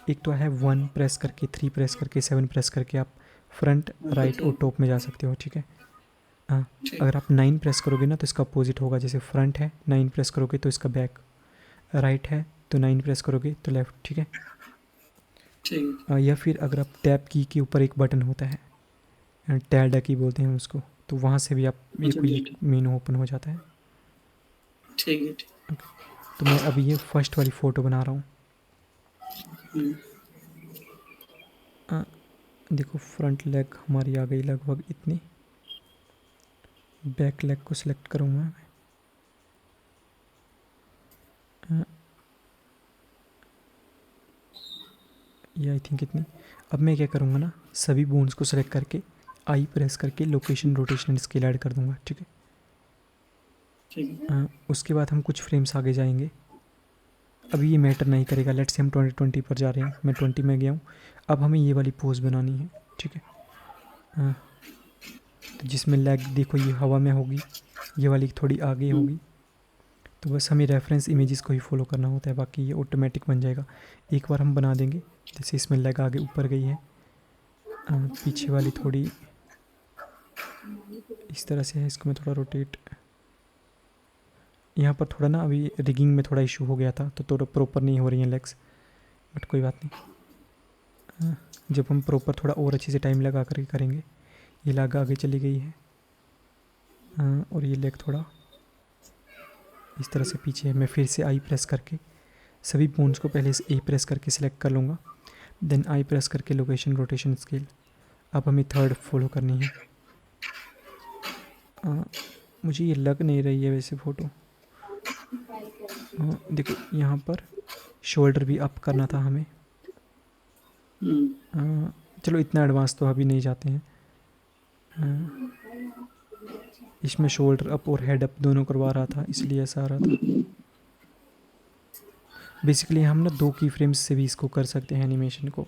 एक तो है 1 प्रेस करके, 3 प्रेस करके, 7 प्रेस करके आप फ्रंट, राइट और टॉप में जा सकते हो, ठीक है। हाँ, अगर आप 9 प्रेस करोगे ना, तो इसका अपोजिट होगा। जैसे फ्रंट है, 9 प्रेस करोगे तो इसका बैक, राइट है तो 9 प्रेस करोगे तो लेफ़्ट, ठीक है। ठीक या फिर अगर आप टैप की के ऊपर एक बटन होता है, टैल्डा की बोलते हैं उसको, तो वहाँ से भी आप है। ये अच्छा, कोई एक मेनू ओपन हो जाता है। ठीक है। ओके, तो मैं अभी ये फर्स्ट वाली फ़ोटो बना रहा हूँ। देखो फ्रंट लेग हमारी आ गई लगभग इतनी, बैक लेग को सिलेक्ट करूँगा मैं। ये आई थिंक इतनी। अब मैं क्या करूँगा ना, सभी बोन्स को सिलेक्ट करके आई प्रेस करके लोकेशन, रोटेशन, स्केल ऐड कर दूँगा, ठीक है। ठीक है। उसके बाद हम कुछ फ्रेम्स आगे जाएंगे। अभी ये मैटर नहीं करेगा, लेट्स से हम 20 पर जा रहे हैं, मैं 20 में गया हूँ। अब हमें ये वाली पोज बनानी है, ठीक है। तो जिसमें लेग देखो ये हवा में होगी, ये वाली थोड़ी आगे होगी, तो बस हमें रेफरेंस इमेजेस को ही फॉलो करना होता है, बाकी ये ऑटोमेटिक बन जाएगा। एक बार हम बना देंगे, जैसे इसमें लेग आगे ऊपर गई है, पीछे वाली थोड़ी इस तरह से है, इसको मैं थोड़ा रोटेट, यहाँ पर थोड़ा ना अभी रिगिंग में थोड़ा इशू हो गया था, तो थोड़ा प्रॉपर नहीं हो रही हैं लेग्स, बट कोई बात नहीं। जब हम प्रॉपर थोड़ा और अच्छे से टाइम लगा कर करेंगे। ये लेग आगे चली गई है, और ये लेग थोड़ा इस तरह से पीछे है। मैं फिर से आई प्रेस करके सभी बोन्स को पहले से ए प्रेस करके सिलेक्ट कर लूँगा, देन आई प्रेस करके लोकेशन, रोटेशन, स्केल। अब हमें थर्ड फॉलो करनी है। मुझे ये लग नहीं रही है वैसे फ़ोटो। देखो यहाँ पर शोल्डर भी अप करना था हमें। चलो इतना एडवांस तो अभी नहीं जाते हैं। इसमें शोल्डर अप और हेड अप दोनों करवा रहा था, इसलिए ऐसा आ रहा था। बेसिकली हम ना 2 की फ्रेम्स से भी इसको कर सकते हैं एनिमेशन को।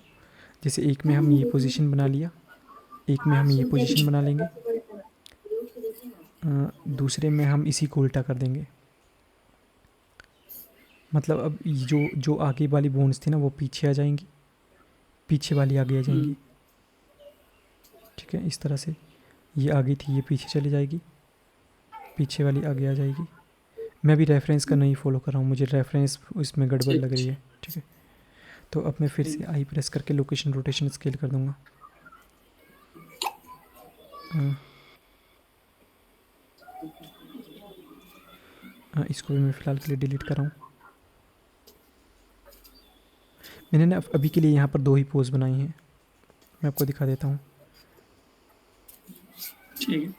जैसे एक में हम ये पोजीशन बना लिया, एक में हम ये पोजीशन बना लेंगे, दूसरे में हम इसी को उल्टा कर देंगे। मतलब अब ये जो जो आगे वाली बोन्स थी ना वो पीछे आ जाएंगी, पीछे वाली आगे आ जाएंगी। ठीक है, इस तरह से ये आगे थी ये पीछे चली जाएगी, पीछे वाली आगे आ जाएगी। मैं अभी रेफरेंस का नहीं फॉलो कर रहा हूँ, मुझे रेफरेंस इसमें गड़बड़ लग रही है। ठीक है, तो अब मैं फिर से आई प्रेस करके लोकेशन रोटेशन स्केल कर दूंगा। इसको भी मैं फ़िलहाल के लिए डिलीट कर रहा हूँ। मैंने ना अभी के लिए यहाँ पर 2 ही पोज बनाई हैं, मैं आपको दिखा देता हूँ। ठीक है,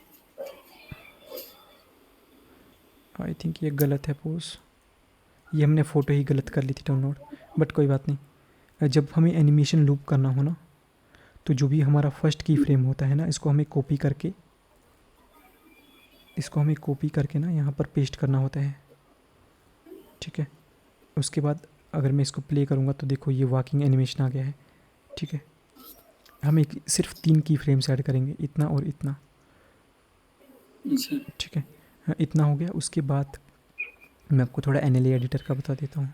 आई थिंक ये गलत है पोज, ये हमने फ़ोटो ही गलत कर ली थी डाउनलोड, बट कोई बात नहीं। जब हमें एनिमेशन लूप करना हो ना, तो जो भी हमारा फर्स्ट की फ्रेम होता है ना, इसको हमें कॉपी करके ना यहाँ पर पेस्ट करना होता है। ठीक है, उसके बाद अगर मैं इसको प्ले करूँगा तो देखो ये वॉकिंग एनिमेशन आ गया है। ठीक है, हम एक सिर्फ 3 की फ्रेम्स ऐड करेंगे, इतना और इतना। अच्छा, ठीक है, इतना हो गया। उसके बाद मैं आपको थोड़ा NLA एडिटर का बता देता हूँ।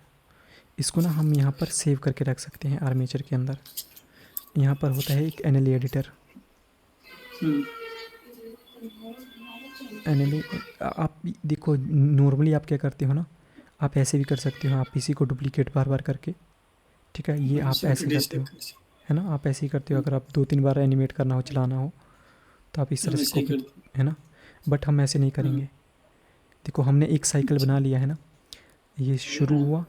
इसको ना हम यहाँ पर सेव करके रख सकते हैं आर्मेचर के अंदर। यहाँ पर होता है एक NLA एडिटर। NLA आप देखो, नॉर्मली आप क्या करते हो ना, आप ऐसे भी कर सकते हो, आप इसी को डुप्लीकेट बार बार करके। ठीक है, ये आप ऐसे करते हो, है ना, आप ऐसे ही करते हो। अगर आप 2-3 बार एनिमेट करना हो, चलाना हो, तो आप इस तरह से कॉपी, है ना, बट हम ऐसे नहीं करेंगे। देखो हमने एक साइकिल बना लिया है ना, ये शुरू हुआ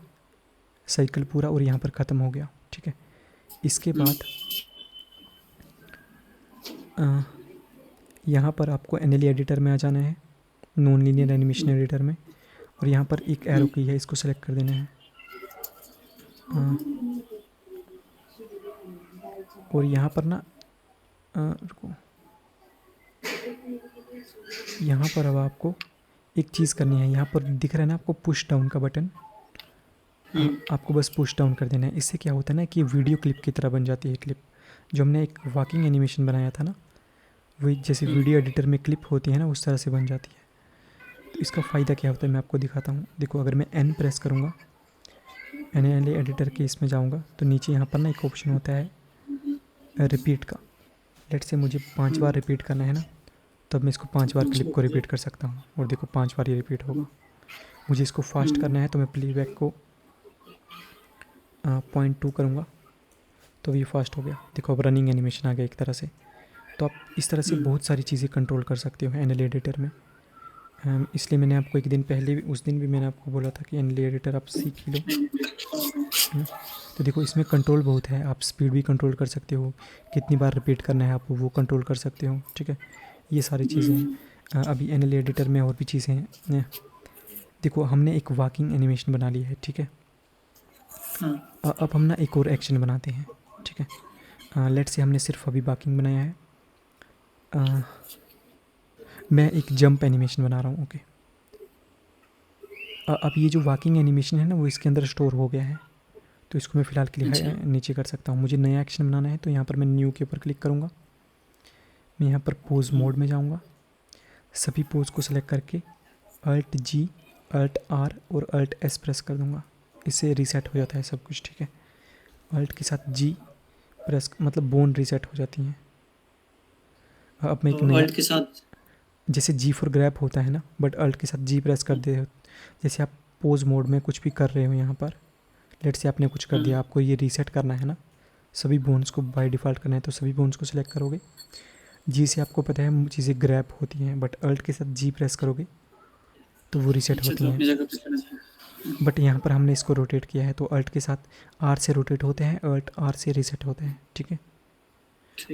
साइकिल पूरा और यहाँ पर ख़त्म हो गया। ठीक है, इसके बाद यहाँ पर आपको NLA एडिटर में आ जाना है, नॉन लीनियर एनिमेशन एडिटर में, और यहाँ पर एक एरो की है, इसको सेलेक्ट कर देना है। और यहाँ पर ना रुको, यहाँ पर अब आपको एक चीज़ करनी है। यहाँ पर दिख रहा है ना आपको पुश डाउन का बटन, आपको बस पुश डाउन कर देना है। इससे क्या होता है ना कि वीडियो क्लिप की तरह बन जाती है क्लिप। जो हमने एक वॉकिंग एनिमेशन बनाया था ना, वही जैसे वीडियो एडिटर में क्लिप होती है ना, उस तरह से बन जाती है। तो इसका फ़ायदा क्या होता है मैं आपको दिखाता हूँ। देखो अगर मैं N प्रेस करूँगा, NLA एडिटर के इसमें जाऊँगा, तो नीचे यहाँ पर ना एक ऑप्शन होता है रिपीट का। लेट से मुझे 5 बार रिपीट करना है ना, तब मैं इसको 5 बार क्लिप को रिपीट कर सकता हूँ, और देखो 5 बार ये रिपीट होगा। मुझे इसको फास्ट करना है तो मैं प्लेबैक को 0.2 करूँगा, तो ये फास्ट हो गया। देखो अब रनिंग एनिमेशन आ गया एक तरह से। तो आप इस तरह से बहुत सारी चीज़ें कंट्रोल कर सकते हो NLA एडिटर में। इसलिए मैंने आपको एक दिन पहले, उस दिन भी मैंने आपको बोला था कि NLA एडिटर आप सीख ही लो, है ना। तो देखो इसमें कंट्रोल बहुत है, आप स्पीड भी कंट्रोल कर सकते हो, कितनी बार रिपीट करना है आपको वो कंट्रोल कर सकते हो। ठीक है, ये सारी चीज़ें हैं। अभी NLA एडिटर में और भी चीज़ें हैं। देखो हमने एक वॉकिंग एनिमेशन बना ली है। ठीक है, अब हम ना एक और एक्शन बनाते हैं। ठीक है, लेट से हमने सिर्फ अभी वॉकिंग बनाया है, मैं एक जंप एनिमेशन बना रहा हूँ। ओके, अब ये जो वॉकिंग एनिमेशन है ना वो इसके अंदर स्टोर हो गया है, तो इसको मैं फ़िलहाल के लिए नीचे कर सकता हूँ। मुझे नया एक्शन बनाना है तो यहाँ पर मैं न्यू के ऊपर क्लिक करूँगा, मैं यहाँ पर पोज मोड में जाऊँगा, सभी पोज को सेलेक्ट करके Alt G, Alt R और Alt S प्रेस कर दूँगा। इससे रीसेट हो जाता है सब कुछ। ठीक है, Alt के साथ G प्रेस, मतलब बोन रीसेट हो जाती हैं। अब मैं एक नया, के साथ जैसे G फॉर ग्रैब होता है ना, बट Alt के साथ G प्रेस कर दे। जैसे आप पोज मोड में कुछ भी कर रहे हो, यहाँ पर लेट से आपने कुछ कर दिया, आपको ये रीसेट करना है ना, सभी बोन्स को बाय डिफ़ॉल्ट करना है, तो सभी बोन्स को सिलेक्ट करोगे। G से आपको पता है चीज़ें ग्रैब होती हैं, बट Alt के साथ G प्रेस करोगे तो वो रीसेट होती हैं। बट यहाँ पर हमने इसको रोटेट किया है, तो Alt के साथ R से रोटेट होते हैं, Alt R से रीसेट होते हैं। ठीक है,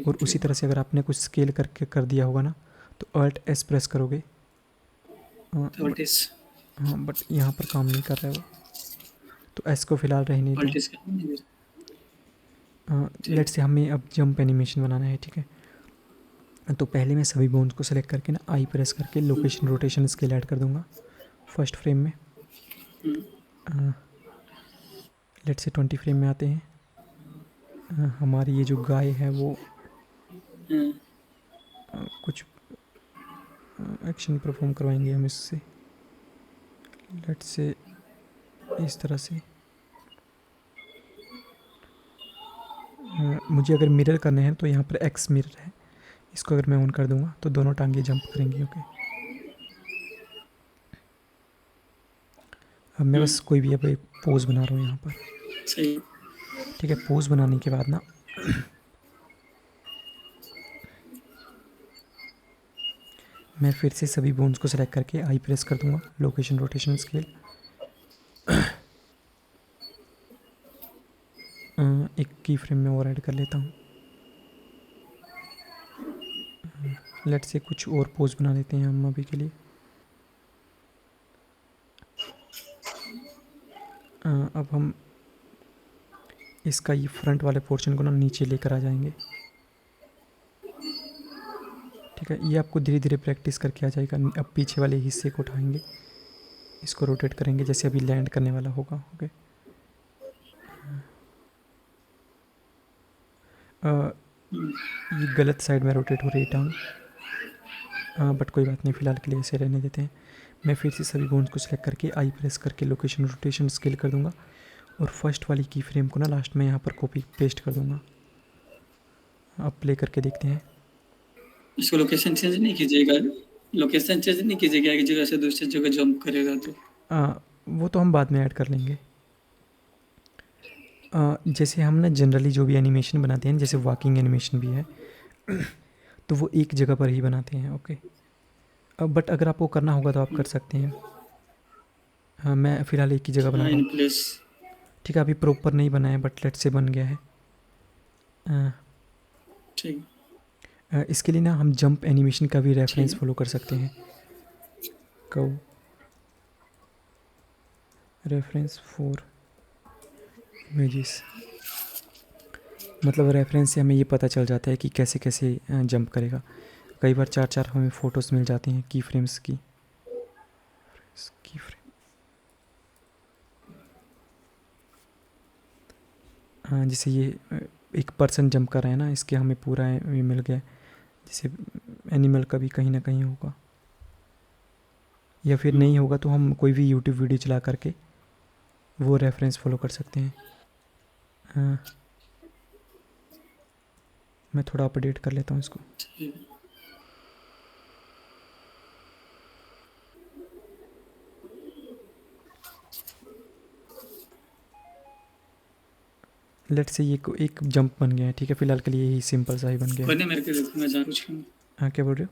और उसी तरह से अगर आपने कुछ स्केल करके कर दिया होगा ना, तो Alt S प्रेस करोगे। हाँ, बट यहाँ पर काम नहीं कर रहा है वो, तो S को फ़िलहाल रहने दो। लेट से हमें अब जंप एनिमेशन बनाना है। ठीक है, तो पहले मैं सभी बोन्स को सेलेक्ट करके ना आई प्रेस करके लोकेशन रोटेशन स्केल ऐड कर दूंगा फर्स्ट फ्रेम में। लेट्स से 20 फ्रेम में आते हैं। हमारी ये जो गाय है वो हाँ, कुछ एक्शन परफॉर्म करवाएंगे हम इससे। लेट्स से इस तरह से मुझे अगर मिरर करने हैं तो यहाँ पर एक्स मिरर है, इसको अगर मैं ऑन कर दूंगा तो दोनों टांगे जंप करेंगी। ओके, अब मैं बस कोई भी अब एक पोज बना रहा हूँ यहाँ पर। सही। ठीक है, पोज बनाने के बाद ना मैं फिर से सभी बोन्स को सेलेक्ट करके आई प्रेस कर दूंगा, लोकेशन रोटेशन स्केल। एक की फ्रेम में और ऐड कर लेता हूँ। लेट से कुछ और पोज बना लेते हैं हम अभी के लिए। अब हम इसका ये फ्रंट वाले पोर्शन को ना नीचे लेकर आ जाएंगे। ठीक है, ये आपको धीरे धीरे प्रैक्टिस करके आ जाएगा। अब पीछे वाले हिस्से को उठाएंगे, इसको रोटेट करेंगे जैसे अभी लैंड करने वाला होगा। ओके, ये गलत साइड में रोटेट हो रही है टांग, बट कोई बात नहीं, फ़िलहाल के लिए ऐसे रहने देते हैं। मैं फिर से सभी बोन्स को सिलेक्ट करके आई प्रेस करके लोकेशन रोटेशन स्केल कर दूंगा और फर्स्ट वाली की फ्रेम को ना लास्ट में यहाँ पर कॉपी पेस्ट कर दूंगा। अब प्ले करके देखते हैं। इसको लोकेशन चेंज नहीं कीजिएगा, लोकेशन चेंज नहीं कीजिएगा, एक जगह से दूसरी जगह जंप करेगा तो। वो तो हम बाद में ऐड कर लेंगे। जैसे हम ना जनरली जो भी एनिमेशन बनाते हैं, जैसे वॉकिंग एनिमेशन भी है तो वो एक जगह पर ही बनाते हैं। ओके, बट अगर आपको करना होगा तो आप कर सकते हैं। मैं फ़िलहाल एक ही जगह बना हाँ, रहा इन हूँ। प्लेस। ठीक है, अभी प्रॉपर नहीं बना है बट लेट से बन गया है। ठीक। इसके लिए ना हम जंप एनिमेशन का भी रेफरेंस ठीक। फॉलो कर सकते हैं। कव रेफरेंस फॉर इमेजेस, मतलब रेफरेंस से हमें ये पता चल जाता है कि कैसे कैसे जंप करेगा। कई बार चार चार हमें फ़ोटोज़ मिल जाती हैं की फ्रेम्स की फ्रेम। हाँ, जैसे ये एक पर्सन जंप कर रहा है ना, इसके हमें पूरा ये मिल गया। जैसे एनिमल का भी कहीं ना कहीं होगा, या फिर नहीं होगा तो हम कोई भी यूट्यूब वीडियो चला करके वो रेफरेंस फॉलो कर सकते हैं। हाँ, मैं थोड़ा अपडेट कर लेता हूँ इसको। ठीक। लेट से ये एक जंप बन गया है। ठीक है, फिलहाल के लिए यही सिंपल सा ही बन गया है। बने मेरे को देखो, मैं जान कुछ नहीं। हाँ, क्या बोल रहे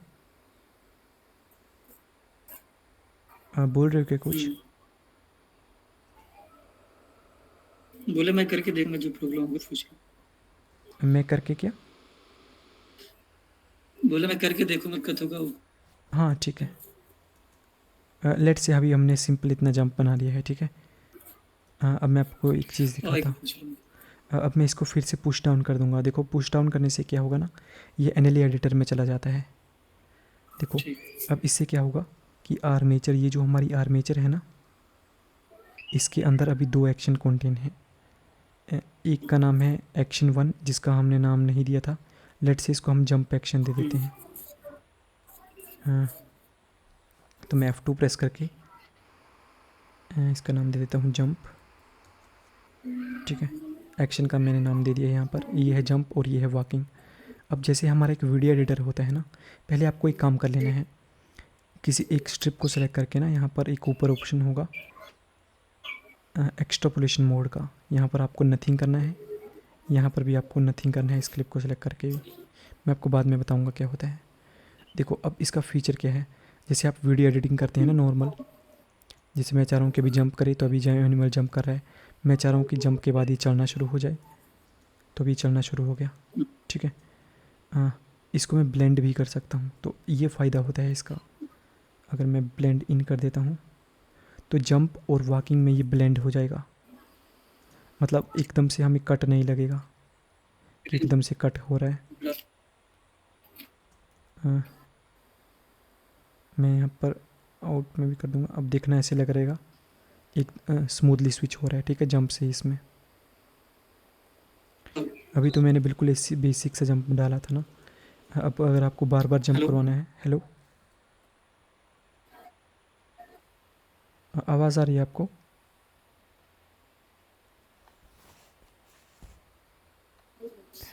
हो? बोल रहे हो क्या कुछ? बोले मैं करके देखूंगा, जो प्रॉब्लम होगी पूछो। मैं करके क्या? बोले मैं करके देखूंगा कत होगा वो। हाँ ठीक है, लेट से अभी हमने सिंपल इतना जंप बना लिया है। ठीक है, अब मैं आपको एक चीज़ और एक दिखाता हूँ। पूछ लूँ। अब मैं इसको फिर से पुश डाउन कर दूंगा। देखो, पुश डाउन करने से क्या होगा ना, ये एनएलई एडिटर में चला जाता है। देखो, ठीक। अब इससे क्या होगा कि आर्मेचर, ये जो हमारी आर्मेचर है ना, इसके अंदर अभी दो एक्शन कॉन्टेन है। एक का नाम है एक्शन 1, जिसका हमने नाम नहीं दिया था। लेट से इसको हम जंप एक्शन दे देते हैं। हाँ, तो मैं F2 प्रेस करके इसका नाम दे देता हूँ जंप। ठीक है, एक्शन का मैंने नाम दे दिया यहाँ पर। ये है जंप और ये है वॉकिंग। अब जैसे हमारा एक वीडियो एडिटर होता है ना, पहले आपको एक काम कर लेना है। किसी एक स्ट्रिप को सेलेक्ट करके ना, यहाँ पर एक ऊपर ऑप्शन होगा एक्सट्रापोलेशन मोड का, यहाँ पर आपको नथिंग करना है। यहाँ पर भी आपको नथिंग करना है इस क्लिप को सेलेक्ट करके भी। मैं आपको बाद में बताऊँगा क्या होता है। देखो, अब इसका फीचर क्या है। जैसे आप वीडियो एडिटिंग करते हैं ना नॉर्मल, जैसे मैं चाह रहा हूँ कि अभी जंप करे तो अभी जाए एनिमल जंप कर रहा है। मैं चाह रहा हूँ कि जंप के बाद ये चलना शुरू हो जाए, तो अभी चलना शुरू हो गया। ठीक है, हाँ, इसको मैं ब्लेंड भी कर सकता हूँ, तो ये फ़ायदा होता है इसका। अगर मैं ब्लेंड इन कर देता हूँ तो जंप और वॉकिंग में ये ब्लेंड हो जाएगा। मतलब एकदम से हमें कट नहीं लगेगा कि एकदम से कट हो रहा है। हाँ, मैं यहाँ पर आउट में भी कर दूँगा। अब देखना ऐसे लग रहेगा एक स्मूथली स्विच हो रहा है। ठीक है, जंप से इसमें अभी तो मैंने बिल्कुल इसी बेसिक से जंप डाला था ना। अब अगर आपको बार बार जंप हेलो। करवाना है, हेलो, आवाज़ आ रही है आपको?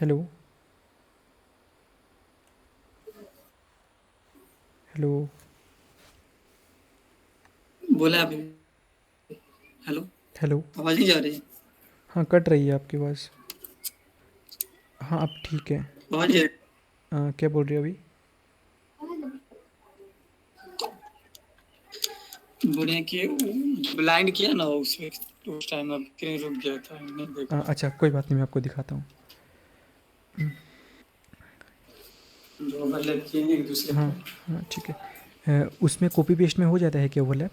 हेलो, हेलो, बोला अभी। हेलो। हेलो। आवाज नहीं जा रही? हाँ, कट रही है आपकी आवाज़। हाँ, अब ठीक है। आवाज जा रही? क्या बोल रहे हो अभी? बोले कि ब्लाइंड किया ना उसमें, उस टाइम अब स्क्रीन रुक गया था, नहीं देख पाया। अच्छा, कोई बात नहीं, मैं आपको दिखाता हूँ। जो ओवरलैप किए हैं एक दूसरे हाँ, पर। हाँ, ठीक है। उसमें कॉपी पेस्ट में हो जाता है क्या ओवरलैप?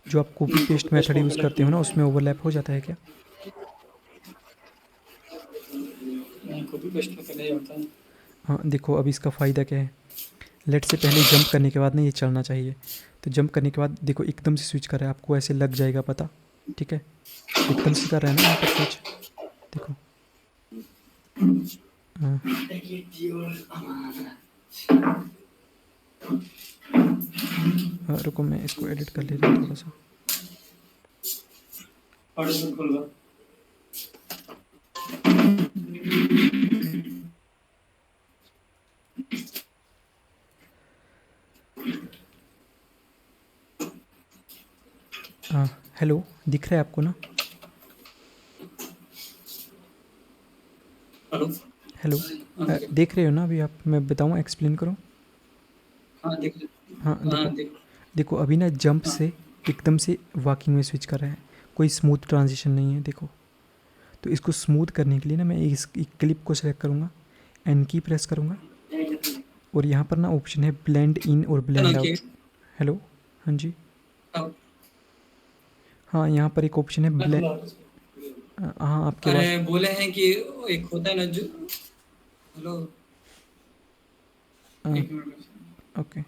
जो आप copy paste copy paste method में यूज़ ओवरलैप करते नहीं हो ना, होता है। उसमें ओवरलैप हो जाता है क्या? नहीं, कॉपी पेस्ट में तो नहीं होता है। हाँ, देखो अब इसका फ़ायदा क्या है। लेट से पहले जंप करने के बाद ना ये चलना चाहिए। तो जंप करने के बाद देखो एकदम से स्विच कर रहा है, आपको ऐसे लग जाएगा पता। ठीक है, एकदम से कर रहा है ना यहाँ पर स्विच। देखो। हाँ, रुको मैं इसको एडिट कर लेता हूँ थोड़ा सा। और इसमें खुल गया। हाँ, हेलो, दिख रहा है आपको ना? हेलो। हेलो, हाँ देख। देख रहे हो ना अभी आप? मैं बताऊँ, एक्सप्लेन करूँ? हाँ देख। हाँ, हाँ देखो। देख। देखो अभी ना जंप हाँ। से एकदम से वॉकिंग में स्विच कर रहा है। कोई स्मूथ ट्रांजिशन नहीं है, देखो। तो इसको स्मूथ करने के लिए ना मैं इस क्लिप को सेलेक्ट करूँगा, एन की प्रेस करूँगा, और यहाँ पर ना ऑप्शन है ब्लेंड इन और ना ब्लेंड कि आउट। हेलो, हाँ जी। हाँ, हाँ, यहाँ पर एक ऑप्शन है मैं खुला। हाँ, आपकी अरे आवाज़। बोले हैं कि एक होता है ना जो। हेलो। एक मिनट। ओके।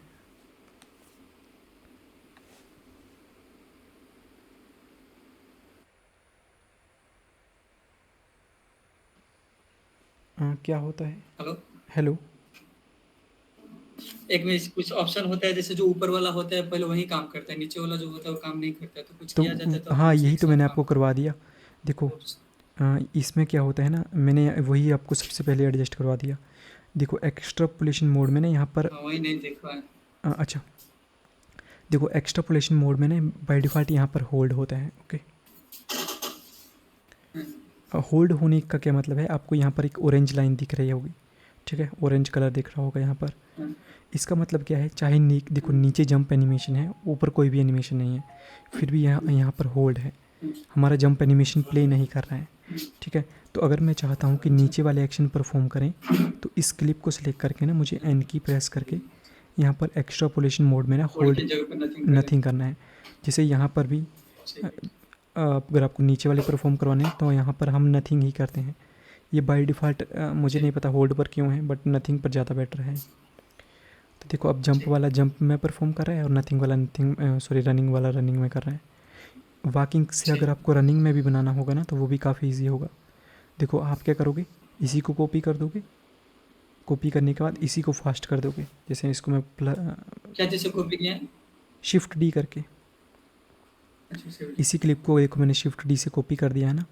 क्या होता है? हेलो। हेलो। एक में कुछ ऑप्शन होता है, जैसे जो ऊपर वाला होता है पहले वही काम करता है, नीचे वाला जो होता है वो काम नहीं करता है, तो कुछ तो किया जाता है तो हाँ, हम यही एक तो मैंने साथ काम आपको करवा दिया। देखो, इसमें क्या होता है ना, मैंने वही आपको सबसे पहले एडजस्ट करवा दिया। देखो एक्स्ट्रापोलेशन मोड में ना यहाँ पर हाँ वही नहीं देख पाए। अच्छा, देखो एक्स्ट्रापोलेशन मोड में ना बाय डिफ़ॉल्ट यहाँ पर होल्ड होता है। ओके, होल्ड होने का क्या मतलब है, आपको यहाँ पर एक ऑरेंज लाइन दिख रही होगी। ठीक है, ऑरेंज कलर दिख रहा होगा यहाँ पर। इसका मतलब क्या है, चाहे देखो नीचे जंप एनिमेशन है, ऊपर कोई भी एनिमेशन नहीं है, फिर भी यहाँ यहाँ पर होल्ड है। हमारा जंप एनिमेशन प्ले नहीं कर रहा है। ठीक है, तो अगर मैं चाहता हूँ कि अच्छा। नीचे वाले एक्शन परफॉर्म करें, तो इस क्लिप को सिलेक्ट करके ना मुझे एन की प्रेस करके यहाँ पर एक्स्ट्रापोलेशन मोड में ना होल्ड होल्ड की जगह पर नथिंग करें। नथिंग करना है। जैसे यहाँ पर भी सही। अगर आपको नीचे वाले परफॉर्म करवाने हैं तो यहाँ पर हम नथिंग ही करते हैं। ये बाय डिफ़ॉल्ट मुझे नहीं ठीक। पता होल्ड पर क्यों है, बट नथिंग पर ज़्यादा बेटर है। तो देखो अब जंप ठीक। वाला जंप में परफॉर्म कर रहा है, और नथिंग वाला नथिंग, सॉरी, रनिंग वाला रनिंग में कर रहा है। वॉकिंग से अगर ठीक। आपको रनिंग में भी बनाना होगा ना, तो वो भी काफ़ी ईजी होगा। देखो आप क्या करोगे, इसी को कॉपी कर दोगे, कॉपी करने के बाद इसी को फास्ट कर दोगे। जैसे इसको मैं क्या जैसे कॉपी किया है? शिफ्ट डी करके, अच्छा सही। इसी क्लिप को देखो मैंने शिफ्ट डी से कॉपी कर दिया है ना।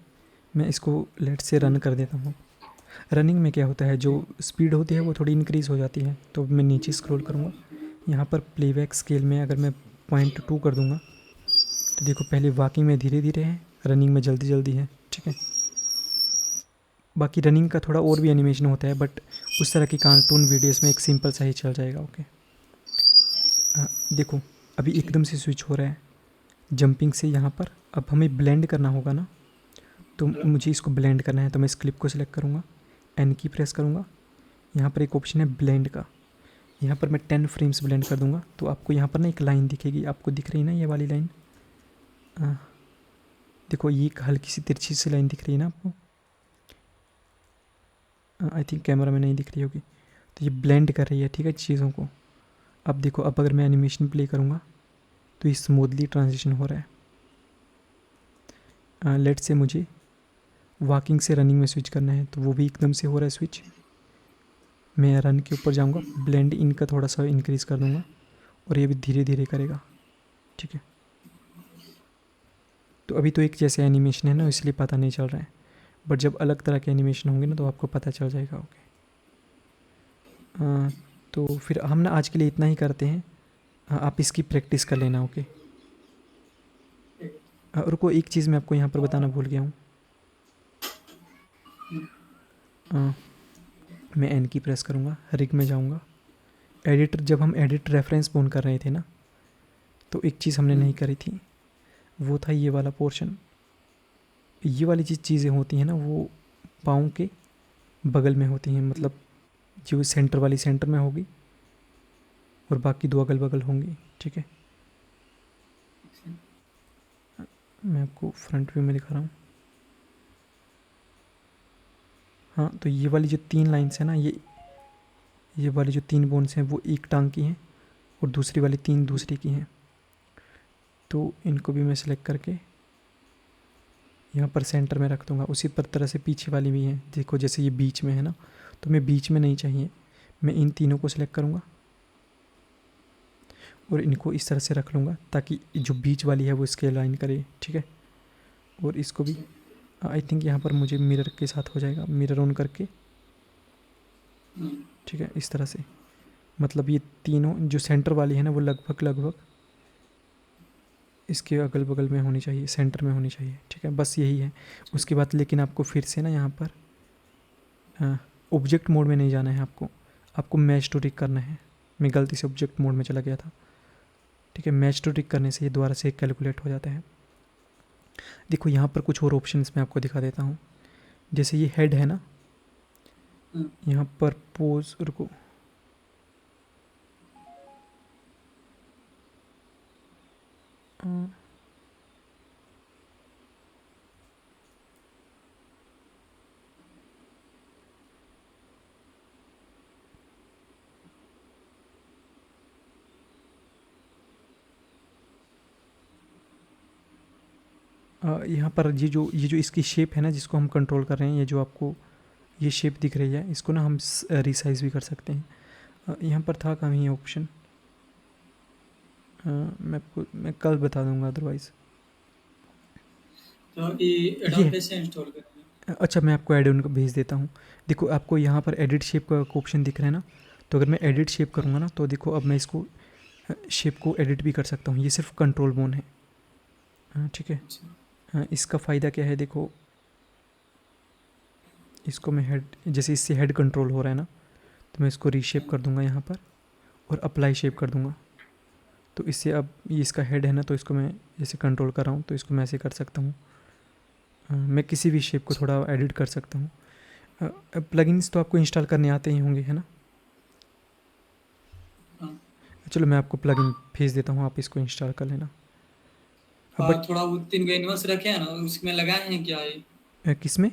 मैं इसको लेट से रन कर देता हूँ। रनिंग में क्या होता है, जो ठीक। स्पीड होती है वो थोड़ी इंक्रीज़ हो जाती है। तो मैं नीचे स्क्रॉल करूँगा, यहाँ पर प्लेबैक स्केल में अगर मैं 0.2 कर दूँगा, तो देखो पहले वॉकिंग में धीरे धीरे है, रनिंग में जल्दी जल्दी है। ठीक है, बाकी रनिंग का थोड़ा और भी एनिमेशन होता है, बट उस तरह की कार्टून वीडियोस में एक सिंपल सा ही चल जाएगा। ओके, देखो अभी ठीक। एकदम से स्विच हो रहा है जंपिंग से यहाँ पर। अब हमें ब्लेंड करना होगा ना, तो हेलो। मुझे इसको ब्लेंड करना है, तो मैं इस क्लिप को सिलेक्ट करूँगा, एन की प्रेस करूँगा, यहाँ पर एक ऑप्शन है ब्लेंड का, यहाँ पर मैं 10 फ्रेम्स ब्लेंड कर दूँगा। तो आपको यहाँ पर ना एक लाइन दिखेगी, आपको दिख रही है ना ये वाली लाइन? देखो ये एक हल्की सी तिरछी सी लाइन दिख रही है ना आपको? आई थिंक कैमरा में नहीं दिख रही होगी। तो ये ब्लेंड कर रही है, ठीक है, चीज़ों को। अब देखो, अब अगर मैं एनिमेशन प्ले करूँगा तो ये स्मूथली ट्रांजिशन हो रहा है। लेट से मुझे वॉकिंग से रनिंग में स्विच करना है, तो वो भी एकदम से हो रहा है स्विच। मैं रन के ऊपर जाऊँगा, ब्लेंड इन का थोड़ा सा इंक्रीज़ कर दूँगा और ये भी धीरे धीरे करेगा, ठीक है। तो अभी तो एक जैसे एनिमेशन है ना, इसलिए पता नहीं चल रहा है, बट जब अलग तरह के एनिमेशन होंगे ना तो आपको पता चल जाएगा। ओके, तो फिर हम ना आज के लिए इतना ही करते हैं। आप इसकी प्रैक्टिस कर लेना। ओके, रुको, एक चीज़ मैं आपको यहाँ पर बताना भूल गया हूँ। मैं एन की प्रेस करूँगा, रिग में जाऊँगा, एडिटर, जब हम एडिट रेफरेंस बोन कर रहे थे ना, तो एक चीज़ हमने नहीं करी थी, वो था ये वाला पोर्शन। ये वाली चीज़ें होती हैं ना, वो पाँव के बगल में होती हैं, मतलब जो सेंटर वाली सेंटर में होगी और बाकी दो अगल बगल होंगी, ठीक है। मैं आपको फ्रंट व्यू में दिखा रहा हूँ। हाँ, तो ये वाली जो 3 लाइन्स है ना, ये वाली जो 3 बोन्स हैं वो एक टांग की हैं और दूसरी वाली 3 दूसरी की हैं। तो इनको भी मैं सेलेक्ट करके यहाँ पर सेंटर में रख दूँगा। उसी पर तरह से पीछे वाली भी है, देखो जैसे ये बीच में है ना, तो मैं बीच में नहीं चाहिए, मैं इन तीनों को सिलेक्ट करूँगा और इनको इस तरह से रख लूँगा ताकि जो बीच वाली है वो इसके अलाइन करे, ठीक है। और इसको भी आई थिंक यहाँ पर मुझे मिरर के साथ हो जाएगा, मिरर ऑन करके, ठीक है, इस तरह से। मतलब ये तीनों जो सेंटर वाली है ना वो लगभग इसके अगल बगल में होनी चाहिए, सेंटर में होनी चाहिए, ठीक है, बस यही है। उसके बाद लेकिन आपको फिर से ना यहाँ पर ऑब्जेक्ट मोड में नहीं जाना है, आपको मैच टू टिक करना है। मैं गलती से ऑब्जेक्ट मोड में चला गया था, ठीक है। मैच टू टिक करने से ये दोबारा से कैलकुलेट हो जाता है। देखो यहाँ पर कुछ और ऑप्शंस मैं आपको दिखा देता हूँ। जैसे ये हेड है ना, यहाँ पर पोज, रुको, यहाँ पर ये जो इसकी शेप है ना जिसको हम कंट्रोल कर रहे हैं, ये जो आपको ये शेप दिख रही है, इसको ना हम रिसाइज भी कर सकते हैं। यहाँ पर था कहीं ये ऑप्शन, मैं कल बता दूंगा अदरवाइज़। तो ये ये एडॉन कैसे इंस्टॉल करेंगे? अच्छा, मैं आपको एड ऑन भेज देता हूँ। देखो आपको यहाँ पर एडिट शेप का ऑप्शन दिख रहा है ना, तो अगर मैं एडिट शेप करूँगा ना तो देखो अब मैं इसको शेप को एडिट भी कर सकता हूँ। ये सिर्फ कंट्रोल बोन है, ठीक है। इसका फ़ायदा क्या है, देखो इसको मैं हेड, जैसे इससे हेड कंट्रोल हो रहा है ना, तो मैं इसको रीशेप कर दूंगा यहाँ पर और अप्लाई शेप कर दूंगा। तो इससे अब ये इसका हेड है ना, तो इसको मैं जैसे कंट्रोल कर रहा हूँ तो इसको मैं ऐसे कर सकता हूँ। मैं किसी भी शेप को थोड़ा एडिट कर सकता हूँ। प्लगइन्स तो आपको इंस्टॉल करने आते ही होंगे, है ना। चलो मैं आपको प्लगइन भेज देता हूँ, आप इसको इंस्टॉल कर लेना। और बट थोड़ा वो 3 एनिमल्स रखे हैं ना, उसमें लगाए हैं क्या ये? किस में?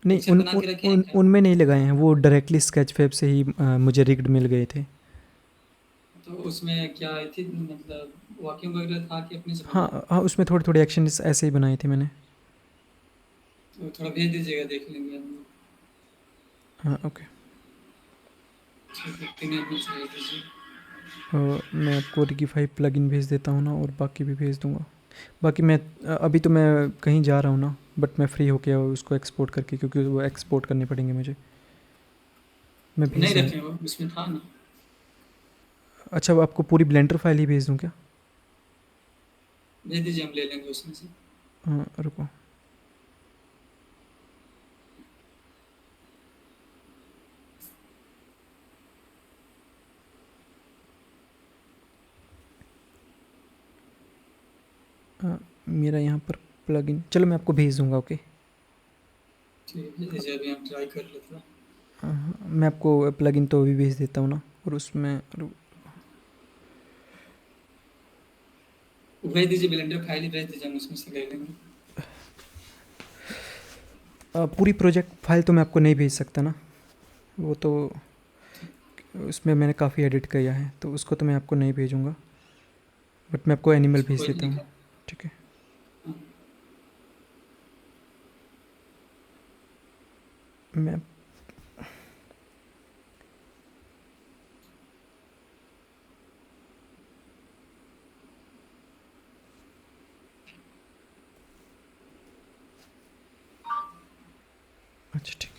नहीं, पिक्चर बना के रखे हैं क्या? उनमें नहीं लगाए हैं, वो डायरेक्टली स्केच फेब से ही मुझे रिग्ड मिल गए थे। तो उसमें क्या आई थी, मतलब वॉकिंग वगैरह था कि अपने से बनाया? हाँ हाँ, उसमें थोड़े थोड़े एक्शन ऐसे ही बनाए थे मैंने। तो थोड़ा भेज दीजिएगा, देख लेंगे हम लोग। हाँ ओके। ठीक है, 3 एनिमल्स भेज दीजिए। मैं आपको रिगिफाई प्लगइन भेज देता हूँ ना, और बाकी भी भेज दूँगा। बाकी मैं अभी तो मैं कहीं जा रहा हूँ ना, बट मैं फ्री होके उसको एक्सपोर्ट करके, क्योंकि वो एक्सपोर्ट करने पड़ेंगे मुझे, मैं तो भेज नहीं दूँगा। रखे वो, उसमें था ना। अच्छा, वो आपको पूरी ब्लेंडर फाइल ही भेज दूँ क्या? भेज दीजिए, हम ले लेंगे उसमें से। हाँ रुको, मेरा यहाँ पर प्लगइन, चलो मैं आपको भेज दूँगा। ओके, ठीक है, भेज दीजिए, अभी हम ट्राई कर लेते हैं। मैं आपको प्लगइन तो अभी भेज देता हूँ ना, और उसमें वो भेज दीजिए, ब्लेंडर फाइल ही भेज दीजिए, हम उसमें से ले लेंगे। पूरी प्रोजेक्ट फाइल तो मैं आपको नहीं भेज सकता ना, वो तो उसमें मैंने काफ़ी एडिट किया है, तो उसको तो मैं आपको नहीं भेजूँगा, बट मैं आपको एनिमल भेज कोई देता नहीं हूँ, दिक्कत। ठीक है। मैं अच्छा ठीक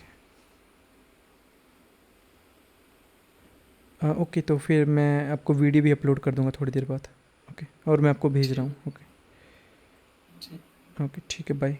है। ओके, तो फिर मैं आपको वीडियो भी अपलोड कर दूंगा थोड़ी देर बाद। ओके, और मैं आपको भेज रहा ठीक हूँ। ओके ठीक। ओके, ठीक है, बाय।